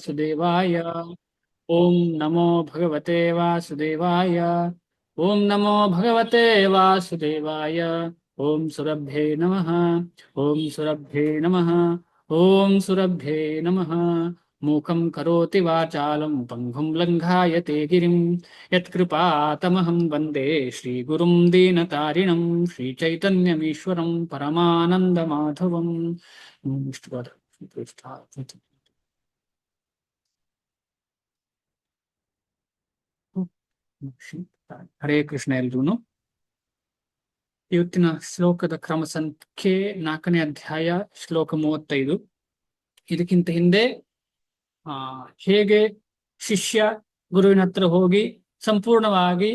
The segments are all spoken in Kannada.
वासुदेवाय। ओम नमो भगवते वासुदेवाय। ओम नमो भगवते वासुदेवाय। ओम सुरभ्ये नमः। ओम सुरभ्ये नमः। ओम सुरभ्ये नमः। मूकं करोति वाचालं पङ्गुं लङ्घायते गिरिं यत्कृपातमहं वन्दे श्रीगुरुं दीनतारिणं श्रीचैतन्यमीश्वरं परमानन्दमाधवम्। ಹರೇ ಕೃಷ್ಣ ಎಲ್ರೂನು. ಇವತ್ತಿನ ಶ್ಲೋಕದ ಕ್ರಮ ಸಂಖ್ಯೆ 4ನೇ ಅಧ್ಯಾಯ ಶ್ಲೋಕ 35. ಇದಕ್ಕಿಂತ ಹಿಂದೆ ಹೇಗೆ ಶಿಷ್ಯ ಗುರುವಿನ ಹತ್ರ ಹೋಗಿ ಸಂಪೂರ್ಣವಾಗಿ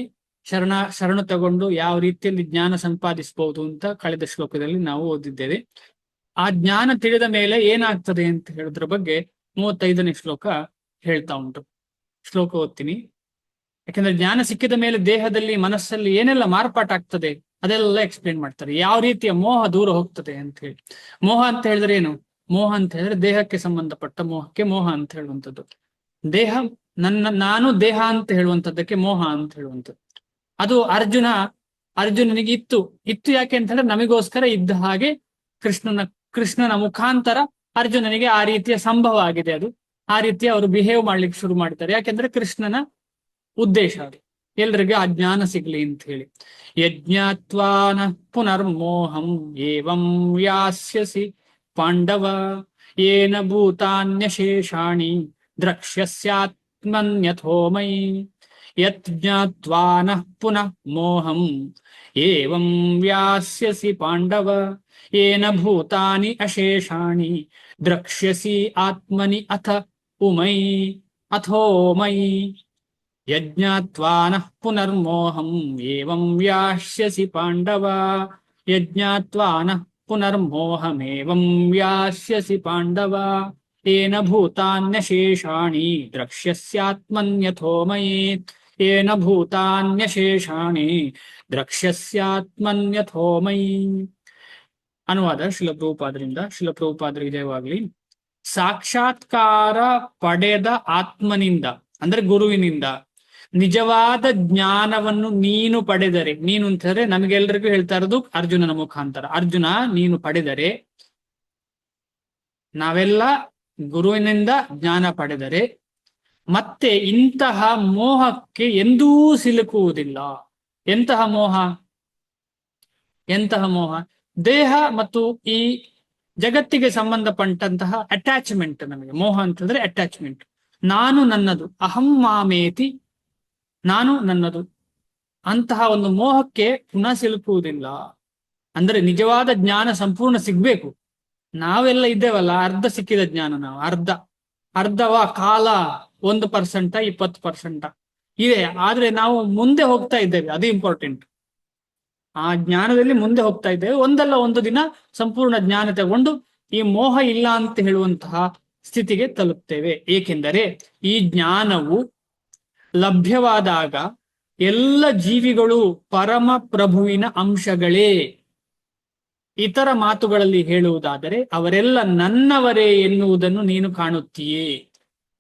ಶರಣು ತಗೊಂಡು ಯಾವ ರೀತಿಯಲ್ಲಿ ಜ್ಞಾನ ಸಂಪಾದಿಸಬಹುದು ಅಂತ ಕಳೆದ ಶ್ಲೋಕದಲ್ಲಿ ನಾವು ಓದಿದ್ದೇವೆ. ಆ ಜ್ಞಾನ ತಿಳಿದ ಮೇಲೆ ಏನಾಗ್ತದೆ ಅಂತ ಹೇಳೋದ್ರ ಬಗ್ಗೆ 35ನೇ ಶ್ಲೋಕ ಹೇಳ್ತಾ ಉಂಟು. ಶ್ಲೋಕ ಓದ್ತೀನಿ. ಯಾಕಂದ್ರೆ ಜ್ಞಾನ ಸಿಕ್ಕಿದ ಮೇಲೆ ದೇಹದಲ್ಲಿ ಮನಸ್ಸಲ್ಲಿ ಏನೆಲ್ಲ ಮಾರ್ಪಾಟಾಗ್ತದೆ ಅದೆಲ್ಲ ಎಕ್ಸ್ಪ್ಲೇನ್ ಮಾಡ್ತಾರೆ. ಯಾವ ರೀತಿಯ ಮೋಹ ದೂರ ಹೋಗ್ತದೆ ಅಂತ ಹೇಳಿ. ಮೋಹ ಅಂತ ಹೇಳಿದ್ರೆ ಏನು? ಮೋಹ ಅಂತ ಹೇಳಿದ್ರೆ ದೇಹಕ್ಕೆ ಸಂಬಂಧಪಟ್ಟ ಮೋಹಕ್ಕೆ ಮೋಹ ಅಂತ ಹೇಳುವಂಥದ್ದು. ದೇಹ ನಾನು ದೇಹ ಅಂತ ಹೇಳುವಂಥದ್ದಕ್ಕೆ ಮೋಹ ಅಂತ ಹೇಳುವಂಥದ್ದು. ಅದು ಅರ್ಜುನನಿಗೆ ಇತ್ತು ಯಾಕೆ ಅಂತ ಹೇಳಿದ್ರೆ ನಮಗೋಸ್ಕರ ಇದ್ದ ಹಾಗೆ ಕೃಷ್ಣನ ಮುಖಾಂತರ ಅರ್ಜುನನಿಗೆ ಆ ರೀತಿಯ ಸಂಭವ ಆಗಿದೆ. ಅದು ಆ ರೀತಿ ಅವರು ಬಿಹೇವ್ ಮಾಡ್ಲಿಕ್ಕೆ ಶುರು ಮಾಡ್ತಾರೆ. ಯಾಕೆಂದ್ರೆ ಕೃಷ್ಣನ ಉದ್ದೇಶ ಅದು ಎಲ್ರಿಗೂ ಆ ಜ್ಞಾನ ಸಿಗ್ಲಿ ಅಂತ ಹೇಳಿ. ಯಜ್ಞಾತ್ವಾನ ಪುನರ್ಮೋಹಂ ಏವಂ ಯಾಸ್ಯಸಿ ಪಾಂಡವ ಏನ ಭೂತಾನ್ಯಶೇಷಾಣಿ ದ್ರಕ್ಷ್ಯಸ್ಯಾತ್ಮನ್ಯಥೋ ಮಯಿ. ಯಜ್ಞಾತ್ವಾನ ಪುನಃ ಮೋಹಂ ಏವಂ ವ್ಯಾಸ್ಯಸಿ ಪಾಂಡವ ಏನ ಭೂತಾನಿ ಅಶೇಷಾಣಿ ದ್ರಕ್ಷ್ಯಸಿ ಆತ್ಮನಿ ಅಥೋ ಮಯಿ. ಯಜ್ಞಾತ್ವಾನಃ ಪುನರ್ಮೋಹಂ ಏವಂ ವ್ಯಾಸ್ಯಸಿ ಪಾಂಡವ ಯಜ್ಞಾತ್ವಾನಃ ಪುನರ್ಮೋಹಮೇವಂ ವ್ಯಾಸ್ಯಸಿ ಪಾಂಡವ ಏನ ಭೂತಾನ್ಯಶೇಷಾಣಿ ದ್ರಕ್ಷ್ಯಸ್ಯಾತ್ಮನ್ಯಥೋ ಮಯಿ. ಏನ ಭೂತಾನ್ಯಶೇಷಾಣಿ ದ್ರಕ್ಷ್ಯಸ್ಯಾತ್ಮನ್ಯಥೋ ಮಯಿ. ಅನುವಾದ ಶ್ರೀಲ ಪ್ರಭುಪಾದರಿಂದ. ಶ್ರೀಲ ಪ್ರಭುಪಾದರಿಗೆ ಜಯವಾಗಲಿ. ಸಾಕ್ಷಾತ್ಕಾರ ಪಡೆದ ಆತ್ಮನಿಂದ ಅಂದ್ರೆ ಗುರುವಿನಿಂದ ನಿಜವಾದ ಜ್ಞಾನವನ್ನು ನೀನು ಪಡೆದರೆ, ನೀನು ಅಂತ ಹೇಳಿದ್ರೆ ನಮಗೆಲ್ಲರಿಗೂ ಹೇಳ್ತಾ ಇರೋದು ಅರ್ಜುನನ ಮುಖಾಂತರ. ಅರ್ಜುನ ನೀನು ಪಡೆದರೆ, ನಾವೆಲ್ಲ ಗುರುವಿನಿಂದ ಜ್ಞಾನ ಪಡೆದರೆ ಮತ್ತೆ ಇಂತಹ ಮೋಹಕ್ಕೆ ಎಂದೂ ಸಿಲುಕುವುದಿಲ್ಲ. ಎಂತಹ ಮೋಹ? ದೇಹ ಮತ್ತು ಈ ಜಗತ್ತಿಗೆ ಸಂಬಂಧಪಟ್ಟಂತಹ ಅಟ್ಯಾಚ್ಮೆಂಟ್. ನಮಗೆ ಮೋಹ ಅಂತ ಹೇಳಿದ್ರೆ ಅಟ್ಯಾಚ್ಮೆಂಟ್. ನಾನು ನನ್ನದು, ಅಹಂ ಮಾಮೇತಿ, ನಾನು ನನ್ನದು, ಅಂತಹ ಒಂದು ಮೋಹಕ್ಕೆ ಪುನಃ ಸಿಲುಕುವುದಿಲ್ಲ. ಅಂದ್ರೆ ನಿಜವಾದ ಜ್ಞಾನ ಸಂಪೂರ್ಣ ಸಿಗ್ಬೇಕು. ನಾವೆಲ್ಲ ಇದ್ದೇವಲ್ಲ, ಅರ್ಧ ಸಿಕ್ಕಿದ ಜ್ಞಾನ. ನಾವು ಅರ್ಧವ ಕಾಲ 1%, 20% ಇದೆ. ಆದ್ರೆ ನಾವು ಮುಂದೆ ಹೋಗ್ತಾ ಇದ್ದೇವೆ, ಅದು ಇಂಪಾರ್ಟೆಂಟ್. ಆ ಜ್ಞಾನದಲ್ಲಿ ಮುಂದೆ ಹೋಗ್ತಾ ಇದ್ದೇವೆ. ಒಂದಲ್ಲ ಒಂದು ದಿನ ಸಂಪೂರ್ಣ ಜ್ಞಾನ ತಗೊಂಡು ಈ ಮೋಹ ಇಲ್ಲ ಅಂತ ಹೇಳುವಂತಹ ಸ್ಥಿತಿಗೆ ತಲುಪ್ತೇವೆ. ಏಕೆಂದರೆ ಈ ಜ್ಞಾನವು ಲಭ್ಯವಾದಾಗ ಎಲ್ಲ ಜೀವಿಗಳು ಪರಮ ಪ್ರಭುವಿನ ಅಂಶಗಳೇ. ಇತರ ಮಾತುಗಳಲ್ಲಿ ಹೇಳುವುದಾದರೆ ಅವರೆಲ್ಲ ನನ್ನವರೇ ಎನ್ನುವುದನ್ನು ನೀನು ಕಾಣುತ್ತೀಯೇ.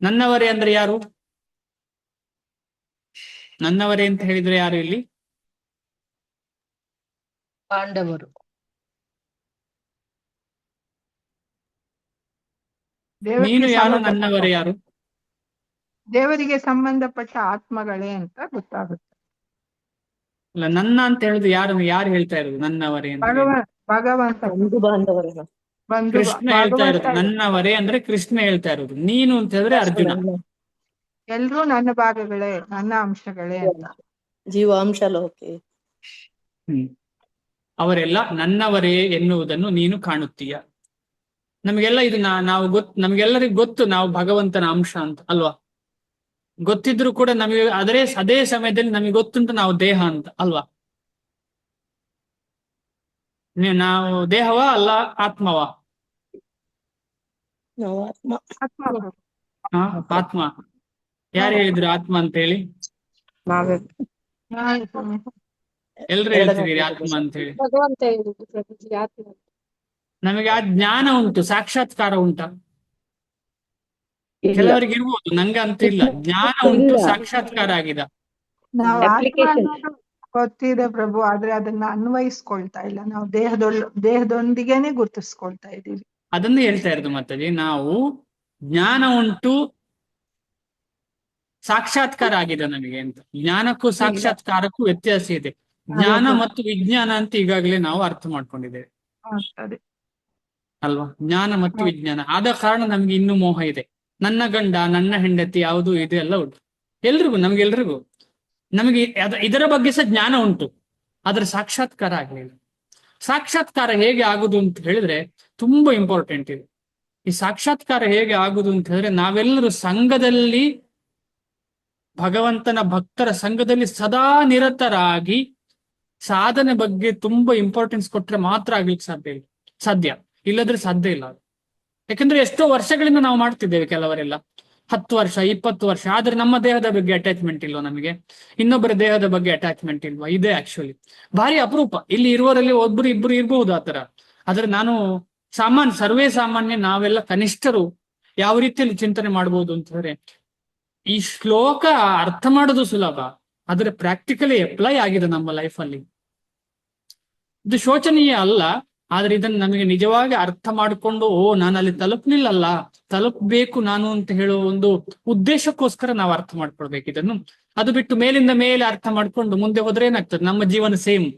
ನನ್ನವರೇ ಅಂದ್ರೆ ಯಾರು? ನನ್ನವರೇ ಅಂತ ಹೇಳಿದ್ರೆ ಯಾರು ಇಲ್ಲಿ? ಪಾಂಡವರು. ನೀನು ಯಾರು? ನನ್ನವರೇ ಯಾರು? ದೇವರಿಗೆ ಸಂಬಂಧಪಟ್ಟ ಆತ್ಮಗಳೇ ಅಂತ ಗೊತ್ತಾಗುತ್ತೆ. ಅಲ್ಲ, ನನ್ನ ಅಂತ ಹೇಳುದು ಯಾರು ಹೇಳ್ತಾ ಇರೋದು ನನ್ನವರೇ ಅಂತ? ಭಗವಂತ, ಬಂಧು ಬಾಂಧವರನ್ನ ಕೃಷ್ಣ ಹೇಳ್ತಾ ಇರೋದು. ನನ್ನವರೇ ಅಂದ್ರೆ ಕೃಷ್ಣ ಹೇಳ್ತಾ ಇರೋದು. ನೀನು ಅಂತ ಹೇಳಿದ್ರೆ ಅರ್ಜುನ. ಎಲ್ರೂ ನನ್ನ ಭಾಗಗಳೇ, ನನ್ನ ಅಂಶಗಳೇ ಅಂತ. ಜೀವಾಂಶ ಲೋಕೆ. ಅವರೆಲ್ಲ ನನ್ನವರೇ ಎನ್ನುವುದನ್ನು ನೀನು ಕಾಣುತ್ತೀಯ. ನಮಗೆಲ್ಲ ಇದು ನಮಗೆಲ್ಲರಿಗೂ ಗೊತ್ತು ನಾವು ಭಗವಂತನ ಅಂಶ ಅಂತ ಅಲ್ವಾ? ಗೊತ್ತಿದ್ರು ಕೂಡ ನಮಗೆ ಅದೇ ಸಮಯದಲ್ಲಿ ನಮಗೆ ಗೊತ್ತುಂಟು ನಾವು ದೇಹ ಅಂತ ಅಲ್ವಾ? ನಾವು ದೇಹವಾ ಅಲ್ಲ ಆತ್ಮವಾ? ಆತ್ಮ. ಯಾರು ಹೇಳಿದ್ರು ಆತ್ಮ ಅಂತ ಹೇಳಿ? ಎಲ್ರು ಹೇಳ್ತಿದ್ದೀರಿ ಆತ್ಮ ಅಂತ ಹೇಳಿ. ಭಗವಂತ ಹೇಳಿದ್ರು ಆತ್ಮ. ನಮಗೆ ಆ ಜ್ಞಾನ ಉಂಟು, ಸಾಕ್ಷಾತ್ಕಾರ ಉಂಟ. ಇಲ್ಲ. ಕೆಲವರಿಗೆ ಇರ್ಬೋದು, ನಂಗೆ ಅಂತ ಇಲ್ಲ. ಜ್ಞಾನ ಉಂಟು, ಇಲ್ಲ. ಸಾಕ್ಷಾತ್ಕಾರ ಆಗಿದೆ. ನಾವು ಆತ್ಮ Application. ಅನ್ನೋದು ಗೊತ್ತಿದೆ ಪ್ರಭು, ಆದ್ರೆ ಅದನ್ನ ಅನ್ವಯಿಸ್ಕೊಳ್ತಾ ಇಲ್ಲ. ನಾವು ದೇಹದೊಂದಿಗೆನೆ ಗುರುತಿಸ್ಕೊಳ್ತಾ ಇದ್ದೀವಿ. ಅದನ್ನೇ ಹೇಳ್ತಾ ಇರೋದು ಮಾತಾಜಿ. ನಾವು ಜ್ಞಾನ ಉಂಟು, ಸಾಕ್ಷಾತ್ಕಾರ ಆಗಿದೆ ನಮಗೆ ಅಂತ. ಜ್ಞಾನಕ್ಕೂ ಸಾಕ್ಷಾತ್ಕಾರಕ್ಕೂ ವ್ಯತ್ಯಾಸ ಇದೆ. ಜ್ಞಾನ ಮತ್ತು ವಿಜ್ಞಾನ ಅಂತ ಈಗಾಗಲೇ ನಾವು ಅರ್ಥ ಮಾಡ್ಕೊಂಡಿದ್ದೇವೆ ಆಗ್ತದೆ. ಅಲ್ವಾ? ಜ್ಞಾನ ಮತ್ತು ವಿಜ್ಞಾನ ಆದ ಕಾರಣ ನಮ್ಗೆ ಇನ್ನೂ ಮೋಹ ಇದೆ. ನನ್ನ ಗಂಡ, ನನ್ನ ಹೆಂಡತಿ, ಯಾವುದು ಇದೆಲ್ಲ ಉಂಟು ಎಲ್ರಿಗೂ, ನಮ್ಗೆಲ್ರಿಗೂ. ನಮಗೆ ಇದರ ಬಗ್ಗೆ ಸಹ ಜ್ಞಾನ ಉಂಟು, ಆದ್ರೆ ಸಾಕ್ಷಾತ್ಕಾರ ಆಗಲಿಲ್ಲ. ಸಾಕ್ಷಾತ್ಕಾರ ಹೇಗೆ ಆಗುದು ಅಂತ ಹೇಳಿದ್ರೆ ತುಂಬಾ ಇಂಪಾರ್ಟೆಂಟ್ ಇದೆ. ಈ ಸಾಕ್ಷಾತ್ಕಾರ ಹೇಗೆ ಆಗುದು ಅಂತ ಹೇಳಿದ್ರೆ, ನಾವೆಲ್ಲರೂ ಸಂಘದಲ್ಲಿ, ಭಗವಂತನ ಭಕ್ತರ ಸಂಘದಲ್ಲಿ ಸದಾ ನಿರತರಾಗಿ ಸಾಧನೆ ಬಗ್ಗೆ ತುಂಬಾ ಇಂಪಾರ್ಟೆನ್ಸ್ ಕೊಟ್ರೆ ಮಾತ್ರ ಆಗ್ಲಿಕ್ಕೆ ಸಾಧ್ಯ. ಇಲ್ಲದ್ರೆ ಸಾಧ್ಯ ಇಲ್ಲ. ಯಾಕಂದ್ರೆ ಎಷ್ಟೋ ವರ್ಷಗಳಿಂದ ನಾವು ಮಾಡ್ತಿದ್ದೇವೆ, ಕೆಲವರೆಲ್ಲ 10 ವರ್ಷ 20 ವರ್ಷ, ಆದ್ರೆ ನಮ್ಮ ದೇಹದ ಬಗ್ಗೆ ಅಟ್ಯಾಚ್ಮೆಂಟ್ ಇಲ್ವಾ ನಮಗೆ? ಇನ್ನೊಬ್ಬರ ದೇಹದ ಬಗ್ಗೆ ಅಟ್ಯಾಚ್ಮೆಂಟ್ ಇಲ್ವಾ? ಇದೆ ಆಕ್ಚುಲಿ ಭಾರಿ ಅಪರೂಪ. ಇಲ್ಲಿ ಇರುವವರಲ್ಲಿ ಒಬ್ರು ಇಬ್ರು ಇರ್ಬಹುದು ಆತರ. ಆದ್ರೆ ನಾನು ಸರ್ವೇ ಸಾಮಾನ್ಯ, ನಾವೆಲ್ಲ ಕನಿಷ್ಠರು ಯಾವ ರೀತಿಯಲ್ಲಿ ಚಿಂತನೆ ಮಾಡ್ಬೋದು ಅಂತ ಹೇಳಿದ್ರೆ, ಈ ಶ್ಲೋಕ ಅರ್ಥ ಮಾಡೋದು ಸುಲಭ, ಆದ್ರೆ ಪ್ರಾಕ್ಟಿಕಲಿ ಅಪ್ಲೈ ಆಗಿದೆ ನಮ್ಮ ಲೈಫಲ್ಲಿ. ಇದು ಶೋಚನೀಯ ಅಲ್ಲ, ಆದ್ರೆ ಇದನ್ನು ನಮಗೆ ನಿಜವಾಗಿ ಅರ್ಥ ಮಾಡಿಕೊಂಡು, ನಾನು ಅಲ್ಲಿ ತಲುಪಲಿಲ್ಲಲ್ಲ, ತಲುಪಬೇಕು ನಾನು ಅಂತ ಹೇಳುವ ಒಂದು ಉದ್ದೇಶಕ್ಕೋಸ್ಕರ ನಾವು ಅರ್ಥ ಮಾಡ್ಕೊಳ್ಬೇಕು ಇದನ್ನು. ಅದು ಬಿಟ್ಟು ಮೇಲಿಂದ ಮೇಲೆ ಅರ್ಥ ಮಾಡ್ಕೊಂಡು ಮುಂದೆ ಹೋದ್ರೆ ಏನಾಗ್ತದೆ? ನಮ್ಮ ಜೀವನ ಸೇಮ್.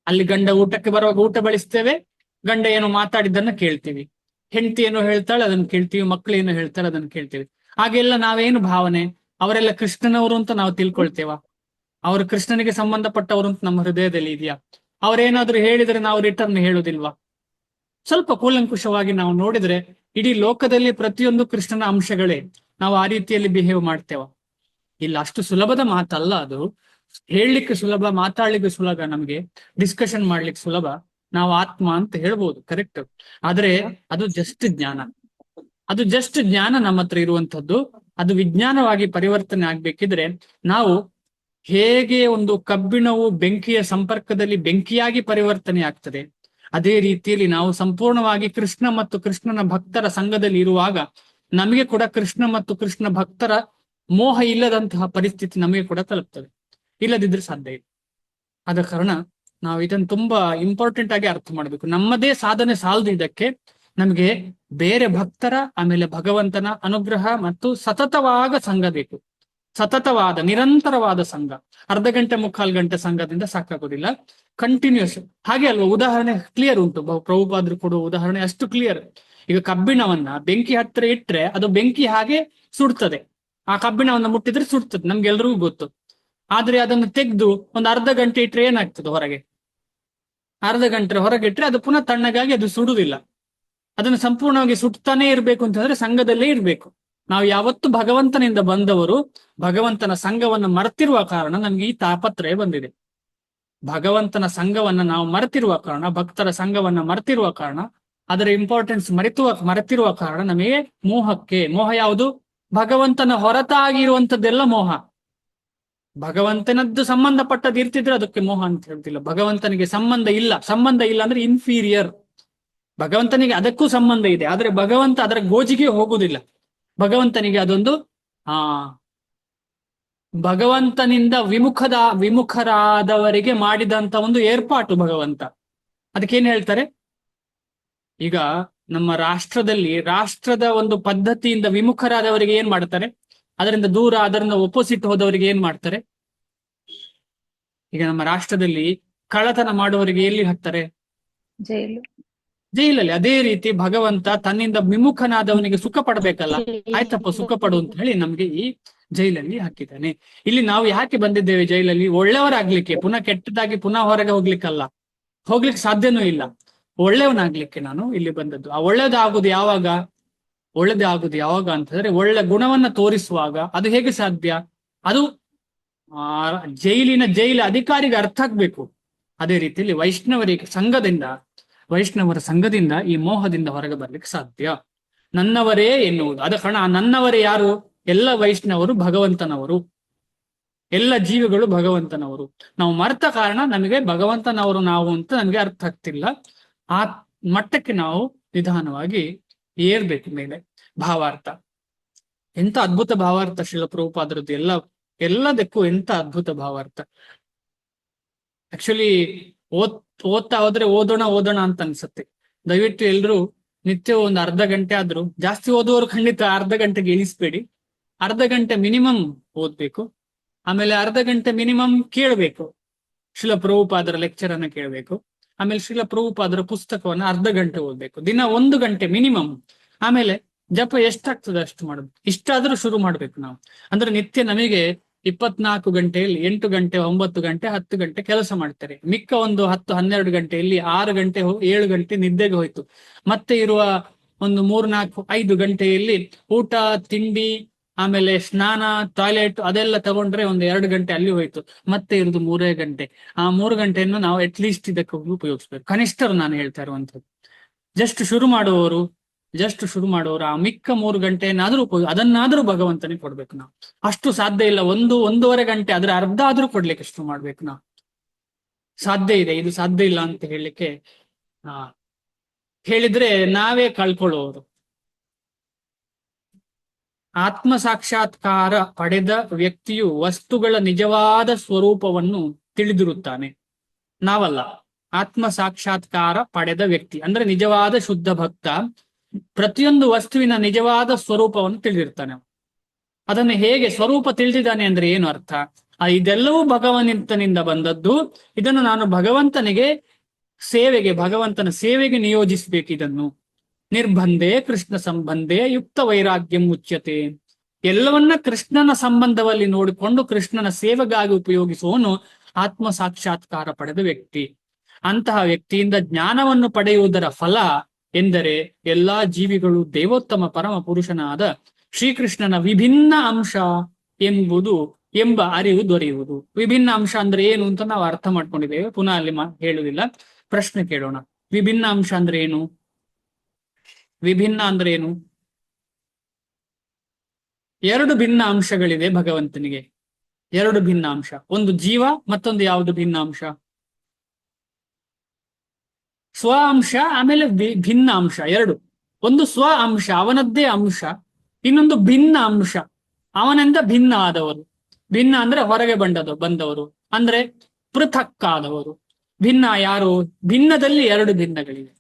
ಅಲ್ಲಿ ಗಂಡ ಊಟಕ್ಕೆ ಬರುವಾಗ ಊಟ ಬಡಿಸ್ತೇವೆ, ಗಂಡ ಏನೋ ಮಾತಾಡಿದ್ದನ್ನ ಕೇಳ್ತೀವಿ, ಹೆಂಡತಿ ಏನೋ ಹೇಳ್ತಾಳೆ ಅದನ್ನ ಕೇಳ್ತೀವಿ, ಮಕ್ಕಳು ಏನೋ ಹೇಳ್ತಾಳೆ ಅದನ್ನ ಕೇಳ್ತೀವಿ. ಹಾಗೆಲ್ಲ ನಾವೇನು ಭಾವನೆ, ಅವರೆಲ್ಲ ಕೃಷ್ಣನವರು ಅಂತ ನಾವು ತಿಳ್ಕೊಳ್ತೇವ? ಅವರು ಕೃಷ್ಣನಿಗೆ ಸಂಬಂಧಪಟ್ಟವರು ಅಂತ ನಮ್ಮ ಹೃದಯದಲ್ಲಿ ಇದೆಯಾ? ಅವರೇನಾದ್ರೂ ಹೇಳಿದ್ರೆ ನಾವು ರಿಟರ್ನ್ ಹೇಳುದಿಲ್ವಾ? ಸ್ವಲ್ಪ ಕೂಲಂಕುಷವಾಗಿ ನಾವು ನೋಡಿದ್ರೆ ಇಡೀ ಲೋಕದಲ್ಲಿ ಪ್ರತಿಯೊಂದು ಕೃಷ್ಣನ ಅಂಶಗಳೇ. ನಾವು ಆ ರೀತಿಯಲ್ಲಿ ಬಿಹೇವ್ ಮಾಡ್ತೇವ? ಇಲ್ಲ, ಅಷ್ಟು ಸುಲಭದ ಮಾತಲ್ಲ ಅದು. ಹೇಳಲಿಕ್ಕೆ ಸುಲಭ, ಮಾತಾಡ್ಲಿಕ್ಕೆ ಸುಲಭ, ನಮ್ಗೆ ಡಿಸ್ಕಷನ್ ಮಾಡ್ಲಿಕ್ಕೆ ಸುಲಭ. ನಾವು ಆತ್ಮ ಅಂತ ಹೇಳ್ಬೋದು, ಕರೆಕ್ಟ್. ಆದ್ರೆ ಅದು ಜಸ್ಟ್ ಜ್ಞಾನ. ಅದು ಜಸ್ಟ್ ಜ್ಞಾನ ನಮ್ಮ ಹತ್ರ ಇರುವಂತದ್ದು. ಅದು ವಿಜ್ಞಾನವಾಗಿ ಪರಿವರ್ತನೆ ಆಗ್ಬೇಕಿದ್ರೆ ನಾವು ಹೇಗೆ ಒಂದು ಕಬ್ಬಿಣವು ಬೆಂಕಿಯ ಸಂಪರ್ಕದಲ್ಲಿ ಬೆಂಕಿಯಾಗಿ ಪರಿವರ್ತನೆ ಆಗ್ತದೆ, ಅದೇ ರೀತಿಯಲ್ಲಿ ನಾವು ಸಂಪೂರ್ಣವಾಗಿ ಕೃಷ್ಣ ಮತ್ತು ಕೃಷ್ಣನ ಭಕ್ತರ ಸಂಘದಲ್ಲಿ ಇರುವಾಗ ನಮಗೆ ಕೂಡ ಕೃಷ್ಣ ಮತ್ತು ಕೃಷ್ಣ ಭಕ್ತರ ಮೋಹ ಇಲ್ಲದಂತಹ ಪರಿಸ್ಥಿತಿ ನಮಗೆ ಕೂಡ ತಲುಪ್ತದೆ. ಇಲ್ಲದಿದ್ರೆ ಸಾಧ್ಯ ಇಲ್ಲ. ಆದ ಕಾರಣ ನಾವು ಇದನ್ನು ತುಂಬಾ ಇಂಪಾರ್ಟೆಂಟ್ ಆಗಿ ಅರ್ಥ ಮಾಡಬೇಕು. ನಮ್ಮದೇ ಸಾಧನೆ ಸಾಲದು ಇದಕ್ಕೆ. ನಮಗೆ ಬೇರೆ ಭಕ್ತರ, ಆಮೇಲೆ ಭಗವಂತನ ಅನುಗ್ರಹ ಮತ್ತು ಸತತವಾದ ಸಂಘ ಬೇಕು. ಸತತವಾದ ನಿರಂತರವಾದ ಸಂಘ. ಅರ್ಧ ಗಂಟೆ 3/4 ಗಂಟೆ ಸಂಘದಿಂದ ಸಾಕಾಗೋದಿಲ್ಲ, ಕಂಟಿನ್ಯೂಸ್. ಹಾಗೆ ಅಲ್ವಾ? ಉದಾಹರಣೆ ಕ್ಲಿಯರ್ ಉಂಟು, ಪ್ರಭುಪಾದರು ಕೊಡುವ ಉದಾಹರಣೆ ಅಷ್ಟು ಕ್ಲಿಯರ್. ಈಗ ಕಬ್ಬಿಣವನ್ನ ಬೆಂಕಿ ಹತ್ತಿರ ಇಟ್ರೆ ಅದು ಬೆಂಕಿ ಹಾಗೆ ಸುಡ್ತದೆ. ಆ ಕಬ್ಬಿಣವನ್ನ ಮುಟ್ಟಿದ್ರೆ ಸುಡ್ತದೆ, ನಮ್ಗೆಲ್ರಿಗೂ ಗೊತ್ತು. ಆದ್ರೆ ಅದನ್ನು ತೆಗೆದು ಒಂದು ಅರ್ಧ ಗಂಟೆ ಇಟ್ರೆ ಏನಾಗ್ತದೆ? ಅರ್ಧ ಗಂಟೆ ಹೊರಗೆ ಇಟ್ರೆ ಅದು ಪುನಃ ತಣ್ಣಗಾಗಿ ಅದು ಸುಡುವುದಿಲ್ಲ. ಅದನ್ನು ಸಂಪೂರ್ಣವಾಗಿ ಸುಟ್ತಾನೆ ಇರ್ಬೇಕು ಅಂತಂದ್ರೆ ಸಂಘದಲ್ಲೇ ಇರ್ಬೇಕು. ನಾವು ಯಾವತ್ತು ಭಗವಂತನಿಂದ ಬಂದವರು, ಭಗವಂತನ ಸಂಘವನ್ನು ಮರೆತಿರುವ ಕಾರಣ ನಮ್ಗೆ ಈ ತಾಪತ್ರಯ ಬಂದಿದೆ. ಭಗವಂತನ ಸಂಘವನ್ನ ನಾವು ಮರೆತಿರುವ ಕಾರಣ, ಭಕ್ತರ ಸಂಘವನ್ನ ಮರೆತಿರುವ ಕಾರಣ, ಅದರ ಇಂಪಾರ್ಟೆನ್ಸ್ ಮರೆತಿರುವ ಕಾರಣ ನಮಗೆ ಮೋಹ ಯಾವುದು? ಭಗವಂತನ ಹೊರತಾಗಿರುವಂತದ್ದೆಲ್ಲ ಮೋಹ. ಭಗವಂತನದ್ದು ಸಂಬಂಧಪಟ್ಟದ್ದು ಇರ್ತಿದ್ರೆ ಅದಕ್ಕೆ ಮೋಹ ಅಂತ ಹೇಳ್ತಿಲ್ಲ. ಭಗವಂತನಿಗೆ ಸಂಬಂಧ ಇಲ್ಲ ಅಂದ್ರೆ ಇನ್ಫೀರಿಯರ್. ಭಗವಂತನಿಗೆ ಅದಕ್ಕೂ ಸಂಬಂಧ ಇದೆ, ಆದ್ರೆ ಭಗವಂತ ಅದರ ಗೋಜಿಗೆ ಹೋಗುವುದಿಲ್ಲ. ಭಗವಂತನಿಗೆ ಅದೊಂದು ಭಗವಂತನಿಂದ ವಿಮುಖರಾದವರಿಗೆ ಮಾಡಿದಂತ ಒಂದು ಏರ್ಪಾಟು ಭಗವಂತ. ಅದಕ್ಕೇನ್ ಹೇಳ್ತಾರೆ? ಈಗ ನಮ್ಮ ರಾಷ್ಟ್ರದ ಒಂದು ಪದ್ಧತಿಯಿಂದ ವಿಮುಖರಾದವರಿಗೆ ಏನ್ ಮಾಡ್ತಾರೆ? ಅದರಿಂದ ದೂರ, ಅದರಿಂದ ಒಪೋಸಿಟ್ ಹೋದವರಿಗೆ ಏನ್ ಮಾಡ್ತಾರೆ? ಈಗ ನಮ್ಮ ರಾಷ್ಟ್ರದಲ್ಲಿ ಕಳ್ಳತನ ಮಾಡುವವರಿಗೆ ಎಲ್ಲಿ ಹಾಕ್ತಾರೆ? ಜೈಲಲ್ಲಿ. ಅದೇ ರೀತಿ ಭಗವಂತ ತನ್ನಿಂದ ವಿಮುಖನಾದವನಿಗೆ ಸುಖ ಪಡಬೇಕಲ್ಲ, ಆಯ್ತಪ್ಪ ಸುಖ ಪಡು ಅಂತ ಹೇಳಿ ನಮ್ಗೆ ಈ ಜೈಲಲ್ಲಿ ಹಾಕಿದ್ದಾನೆ. ಇಲ್ಲಿ ನಾವು ಯಾಕೆ ಬಂದಿದ್ದೇವೆ ಜೈಲಲ್ಲಿ? ಒಳ್ಳೆಯವರಾಗ್ಲಿಕ್ಕೆ, ಪುನಃ ಕೆಟ್ಟದಾಗಿ ಪುನಃ ಹೊರಗೆ ಹೋಗ್ಲಿಕ್ಕೆ ಸಾಧ್ಯನೂ ಇಲ್ಲ. ಒಳ್ಳೆಯವನಾಗ್ಲಿಕ್ಕೆ ನಾನು ಇಲ್ಲಿ ಬಂದದ್ದು. ಆ ಒಳ್ಳೇದಾಗುದು ಯಾವಾಗ ಅಂತ ಹೇಳಿದ್ರೆ, ಒಳ್ಳೆ ಗುಣವನ್ನ ತೋರಿಸುವಾಗ. ಅದು ಹೇಗೆ ಸಾಧ್ಯ? ಅದು ಜೈಲ ಅಧಿಕಾರಿಗೆ ಅರ್ಥ ಆಗ್ಬೇಕು. ಅದೇ ರೀತಿಯಲ್ಲಿ ವೈಷ್ಣವರ ಸಂಘದಿಂದ ಈ ಮೋಹದಿಂದ ಹೊರಗೆ ಬರ್ಲಿಕ್ಕೆ ಸಾಧ್ಯ. ನನ್ನವರೇ ಎನ್ನುವುದು. ಆದ ಕಾರಣ ಆ ನನ್ನವರೇ ಯಾರು? ಎಲ್ಲ ವೈಷ್ಣವರು ಭಗವಂತನವರು, ಎಲ್ಲ ಜೀವಿಗಳು ಭಗವಂತನವರು. ನಾವು ಮರೆತ ಕಾರಣ ನಮಗೆ ಭಗವಂತನವರು ನಾವು ಅಂತ ನಮಗೆ ಅರ್ಥ ಆಗ್ತಿಲ್ಲ. ಆ ಮಟ್ಟಕ್ಕೆ ನಾವು ನಿಧಾನವಾಗಿ ಏರ್ಬೇಕು. ಭಾವಾರ್ಥ. ಎಂತ ಅದ್ಭುತ ಭಾವಾರ್ಥ ಶ್ರೀಲ ಪ್ರಭುಪಾದರದ್ದು, ಎಲ್ಲದಕ್ಕೂ ಎಂತ ಅದ್ಭುತ ಭಾವಾರ್ಥ. ಆಕ್ಚುಲಿ ಓದ್ತಾ ಹೋದ್ರೆ ಓದೋಣ ಅಂತ ಅನ್ಸುತ್ತೆ. ದಯವಿಟ್ಟು ಎಲ್ರು ನಿತ್ಯ ಒಂದು ಅರ್ಧ ಗಂಟೆ ಆದ್ರೂ, ಜಾಸ್ತಿ ಓದುವವರು ಖಂಡಿತ ಅರ್ಧ ಗಂಟೆಗೆ ಇಳಿಸ್ಬೇಡಿ. ಅರ್ಧ ಗಂಟೆ ಮಿನಿಮಮ್ ಓದ್ಬೇಕು. ಆಮೇಲೆ ಅರ್ಧ ಗಂಟೆ ಮಿನಿಮಮ್ ಕೇಳಬೇಕು, ಶ್ರೀಲ ಪ್ರಭುಪಾದರ ಲೆಕ್ಚರ್ ಅನ್ನ ಕೇಳಬೇಕು. ಆಮೇಲೆ ಶ್ರೀಲ ಪ್ರಭುಪಾದರ ಪುಸ್ತಕವನ್ನ ಅರ್ಧ ಗಂಟೆ ಓದ್ಬೇಕು, ದಿನ 1 ಗಂಟೆ ಮಿನಿಮಮ್. ಆಮೇಲೆ ಜಪ ಎಷ್ಟಾಗ್ತದೆ ಅಷ್ಟು ಮಾಡೋದು. ಇಷ್ಟಾದ್ರೂ ಶುರು ಮಾಡ್ಬೇಕು ನಾವು. ಅಂದ್ರೆ ನಿತ್ಯ ನಮಗೆ 24 ಗಂಟೆಯಲ್ಲಿ 8 ಗಂಟೆ 9 ಗಂಟೆ 10 ಗಂಟೆ ಕೆಲಸ ಮಾಡ್ತಾರೆ. ಮಿಕ್ಕ ಒಂದು 10-12 ಗಂಟೆಯಲ್ಲಿ 6 ಗಂಟೆ 7 ಗಂಟೆ ನಿದ್ದೆಗೆ ಹೋಯ್ತು. ಮತ್ತೆ ಇರುವ ಒಂದು 3-4-5 ಗಂಟೆಯಲ್ಲಿ ಊಟ ತಿಂಡಿ ಆಮೇಲೆ ಸ್ನಾನ ಟಾಯ್ಲೆಟ್ ಅದೆಲ್ಲ ತಗೊಂಡ್ರೆ ಒಂದು 2 ಗಂಟೆ ಅಲ್ಲಿ ಹೋಯ್ತು. ಮತ್ತೆ ಇರುದು 3 ಗಂಟೆ. ಆ 3 ಗಂಟೆಯನ್ನು ನಾವು ಅಟ್ಲೀಸ್ಟ್ ಇದಕ್ಕೆ ಉಪಯೋಗಿಸ್ಬೇಕು. ಕನಿಷ್ಠರು ನಾನು ಹೇಳ್ತಾ ಇರುವಂತದ್ದು. ಜಸ್ಟ್ ಶುರು ಮಾಡುವವರು ಆ ಮಿಕ್ಕ 3 ಗಂಟೆನಾದ್ರೂ ಅದನ್ನಾದ್ರೂ ಭಗವಂತನಿಗೆ ಕೊಡ್ಬೇಕು ನಾವು. ಅಷ್ಟು ಸಾಧ್ಯ ಇಲ್ಲ. 1-1.5 ಗಂಟೆ ಆದ್ರೆ ಅರ್ಧ ಆದ್ರೂ ಕೊಡ್ಲಿಕ್ಕೆ ಅಷ್ಟು ಮಾಡ್ಬೇಕು ನಾವು. ಸಾಧ್ಯ ಇದೆ, ಇದು ಸಾಧ್ಯ ಇಲ್ಲ ಅಂತ ಹೇಳಲಿಕ್ಕೆ ಹೇಳಿದ್ರೆ ನಾವೇ ಕಳ್ಕೊಳ್ಳುವವರು. ಆತ್ಮ ಸಾಕ್ಷಾತ್ಕಾರ ಪಡೆದ ವ್ಯಕ್ತಿಯು ವಸ್ತುಗಳ ನಿಜವಾದ ಸ್ವರೂಪವನ್ನು ತಿಳಿದಿರುತ್ತಾನೆ. ನಾವಲ್ಲ, ಆತ್ಮ ಸಾಕ್ಷಾತ್ಕಾರ ಪಡೆದ ವ್ಯಕ್ತಿ ಅಂದ್ರೆ ನಿಜವಾದ ಶುದ್ಧ ಭಕ್ತ ಪ್ರತಿಯೊಂದು ವಸ್ತುವಿನ ನಿಜವಾದ ಸ್ವರೂಪವನ್ನು ತಿಳಿದಿರ್ತಾನೆ. ಅದನ್ನು ಹೇಗೆ ಸ್ವರೂಪ ತಿಳಿದಿದ್ದಾನೆ ಅಂದ್ರೆ ಏನು ಅರ್ಥ? ಇದೆಲ್ಲವೂ ಭಗವಂತನಿಂದ ಬಂದದ್ದು. ಇದನ್ನು ನಾನು ಭಗವಂತನ ಸೇವೆಗೆ ನಿಯೋಜಿಸಬೇಕು. ಇದನ್ನು ನಿರ್ಬಂಧೆ ಕೃಷ್ಣ ಸಂಬಂಧೆ ಯುಕ್ತ ವೈರಾಗ್ಯ ಮುಚ್ಯತೆ. ಎಲ್ಲವನ್ನ ಕೃಷ್ಣನ ಸಂಬಂಧದಲ್ಲಿ ನೋಡಿಕೊಂಡು ಕೃಷ್ಣನ ಸೇವೆಗಾಗಿ ಉಪಯೋಗಿಸುವವನು ಆತ್ಮ ಸಾಕ್ಷಾತ್ಕಾರ ಪಡೆದ ವ್ಯಕ್ತಿ. ಅಂತಹ ವ್ಯಕ್ತಿಯಿಂದ ಜ್ಞಾನವನ್ನು ಪಡೆಯುವುದರ ಫಲ ಎಂದರೆ ಎಲ್ಲಾ ಜೀವಿಗಳು ದೇವೋತ್ತಮ ಪರಮ ಪುರುಷನಾದ ಶ್ರೀಕೃಷ್ಣನ ವಿಭಿನ್ನ ಅಂಶ ಎಂಬ ಅರಿವು ದೊರೆಯುವುದು. ವಿಭಿನ್ನ ಅಂಶ ಅಂದ್ರೆ ಏನು ಅಂತ ನಾವು ಅರ್ಥ ಮಾಡ್ಕೊಂಡಿದ್ದೇವೆ, ಪುನಃ ಅಲ್ಲಿ ಹೇಳುವುದಿಲ್ಲ. ಪ್ರಶ್ನೆ ಕೇಳೋಣ. ವಿಭಿನ್ನ ಅಂಶ ಅಂದ್ರೆ ಏನು? ವಿಭಿನ್ನ ಅಂದ್ರೆ ಏನು? 2 ಭಿನ್ನ ಅಂಶಗಳಿದೆ ಭಗವಂತನಿಗೆ. 2 ಭಿನ್ನ ಅಂಶ. ಒಂದು ಜೀವ, ಮತ್ತೊಂದು ಯಾವುದು ಭಿನ್ನ ಅಂಶ? ಸ್ವ ಅಂಶ, ಆಮೇಲೆ ಭಿನ್ನ ಅಂಶ. 2. ಒಂದು ಸ್ವ ಅಂಶ, ಅವನದ್ದೇ ಅಂಶ. ಇನ್ನೊಂದು ಭಿನ್ನ ಅಂಶ, ಅವನಿಂದ ಭಿನ್ನ ಆದವರು. ಭಿನ್ನ ಅಂದ್ರೆ ಹೊರಗೆ ಬಂದವರು, ಅಂದ್ರೆ ಪೃಥಕ್ ಆದವರು. ಭಿನ್ನ ಯಾರು? ಭಿನ್ನದಲ್ಲಿ 2 ಭಿನ್ನಗಳಿವೆ.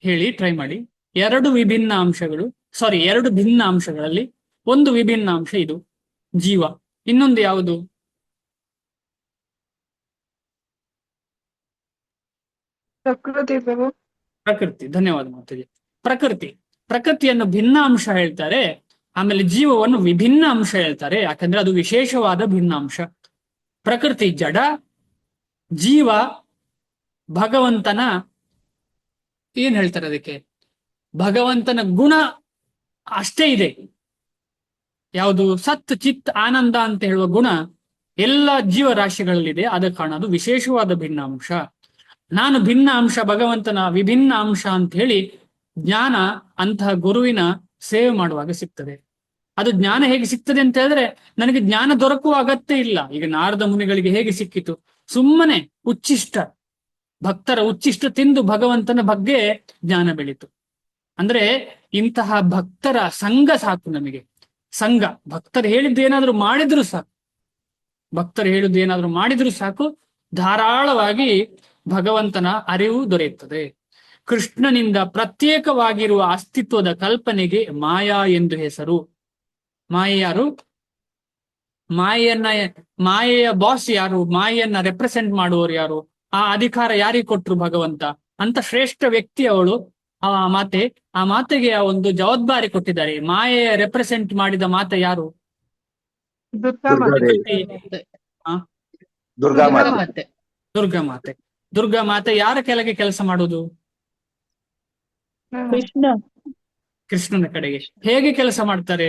ಹೇಳಿ, ಟ್ರೈ ಮಾಡಿ. 2 ವಿಭಿನ್ನ ಅಂಶಗಳು, 2 ಭಿನ್ನ ಅಂಶಗಳಲ್ಲಿ ಒಂದು ವಿಭಿನ್ನ ಅಂಶ ಇದು ಜೀವ. ಇನ್ನೊಂದು ಯಾವುದು? ಪ್ರಕೃತಿ ಪ್ರಭು. ಪ್ರಕೃತಿ. ಧನ್ಯವಾದ ಮಾತಾಜಿ. ಪ್ರಕೃತಿಯನ್ನು ಭಿನ್ನ ಅಂಶ ಹೇಳ್ತಾರೆ, ಆಮೇಲೆ ಜೀವವನ್ನು ವಿಭಿನ್ನ ಅಂಶ ಹೇಳ್ತಾರೆ. ಯಾಕಂದ್ರೆ ಅದು ವಿಶೇಷವಾದ ಭಿನ್ನ ಅಂಶ. ಪ್ರಕೃತಿ ಜಡ, ಜೀವ ಭಗವಂತನ ಏನ್ ಹೇಳ್ತಾರೆ ಅದಕ್ಕೆ? ಭಗವಂತನ ಗುಣ ಅಷ್ಟೇ ಇದೆ. ಯಾವುದು? ಸತ್ ಚಿತ್ ಆನಂದ ಅಂತ ಹೇಳುವ ಗುಣ ಎಲ್ಲ ಜೀವರಾಶಿಗಳಲ್ಲಿದೆ. ಆದ ಕಾರಣ ಅದು ವಿಶೇಷವಾದ ಭಿನ್ನ ಅಂಶ. ನಾನು ಭಿನ್ನ ಅಂಶ, ಭಗವಂತನ ವಿಭಿನ್ನ ಅಂಶ ಅಂತ ಹೇಳಿ ಜ್ಞಾನ ಅಂತಹ ಗುರುವಿನ ಸೇವೆ ಮಾಡುವಾಗ ಸಿಗ್ತದೆ. ಅದು ಜ್ಞಾನ ಹೇಗೆ ಸಿಗ್ತದೆ ಅಂತ ಹೇಳಿದ್ರೆ, ನನಗೆ ಜ್ಞಾನ ದೊರಕುವ ಅಗತ್ಯ ಇಲ್ಲ. ಈಗ ನಾರದ ಮುನಿಗಳಿಗೆ ಹೇಗೆ ಸಿಕ್ಕಿತು? ಸುಮ್ಮನೆ ಭಕ್ತರ ಉಚ್ಚಿಷ್ಟ ತಿಂದು ಭಗವಂತನ ಬಗ್ಗೆ ಜ್ಞಾನ ಬೆಳೀತು. ಅಂದ್ರೆ ಇಂತಹ ಭಕ್ತರ ಸಂಘ ಸಾಕು ನಮಗೆ. ಸಂಘ, ಭಕ್ತರು ಹೇಳಿದ್ದೇನಾದ್ರೂ ಮಾಡಿದ್ರು ಸಾಕು, ಧಾರಾಳವಾಗಿ ಭಗವಂತನ ಅರಿವು ದೊರೆಯುತ್ತದೆ. ಕೃಷ್ಣನಿಂದ ಪ್ರತ್ಯೇಕವಾಗಿರುವ ಅಸ್ತಿತ್ವದ ಕಲ್ಪನೆಗೆ ಮಾಯಾ ಎಂದು ಹೆಸರು. ಮಾಯೆ ಯಾರು? ಮಾಯೆಯ ಬಾಸ್ ಯಾರು? ಮಾಯೆಯನ್ನ ರೆಪ್ರೆಸೆಂಟ್ ಮಾಡುವವರು ಯಾರು? ಆ ಅಧಿಕಾರ ಯಾರಿಗೆ ಕೊಟ್ರು? ಭಗವಂತ ಅಂತ ಶ್ರೇಷ್ಠ ವ್ಯಕ್ತಿ ಅವಳು. ಆ ಮಾತೆಗೆ ಒಂದು ಜವಾಬ್ದಾರಿ ಕೊಟ್ಟಿದ್ದಾರೆ. ಮಾಯೆಯ ರೆಪ್ರೆಸೆಂಟ್ ಮಾಡಿದ ಮಾತೆ ಯಾರು? ದುರ್ಗಾ ಮಾತೆ ಯಾರ ಕೆಳಗೆ ಕೆಲಸ ಮಾಡುವುದು? ಕೃಷ್ಣನ ಕಡೆಗೆ. ಹೇಗೆ ಕೆಲಸ ಮಾಡ್ತಾರೆ?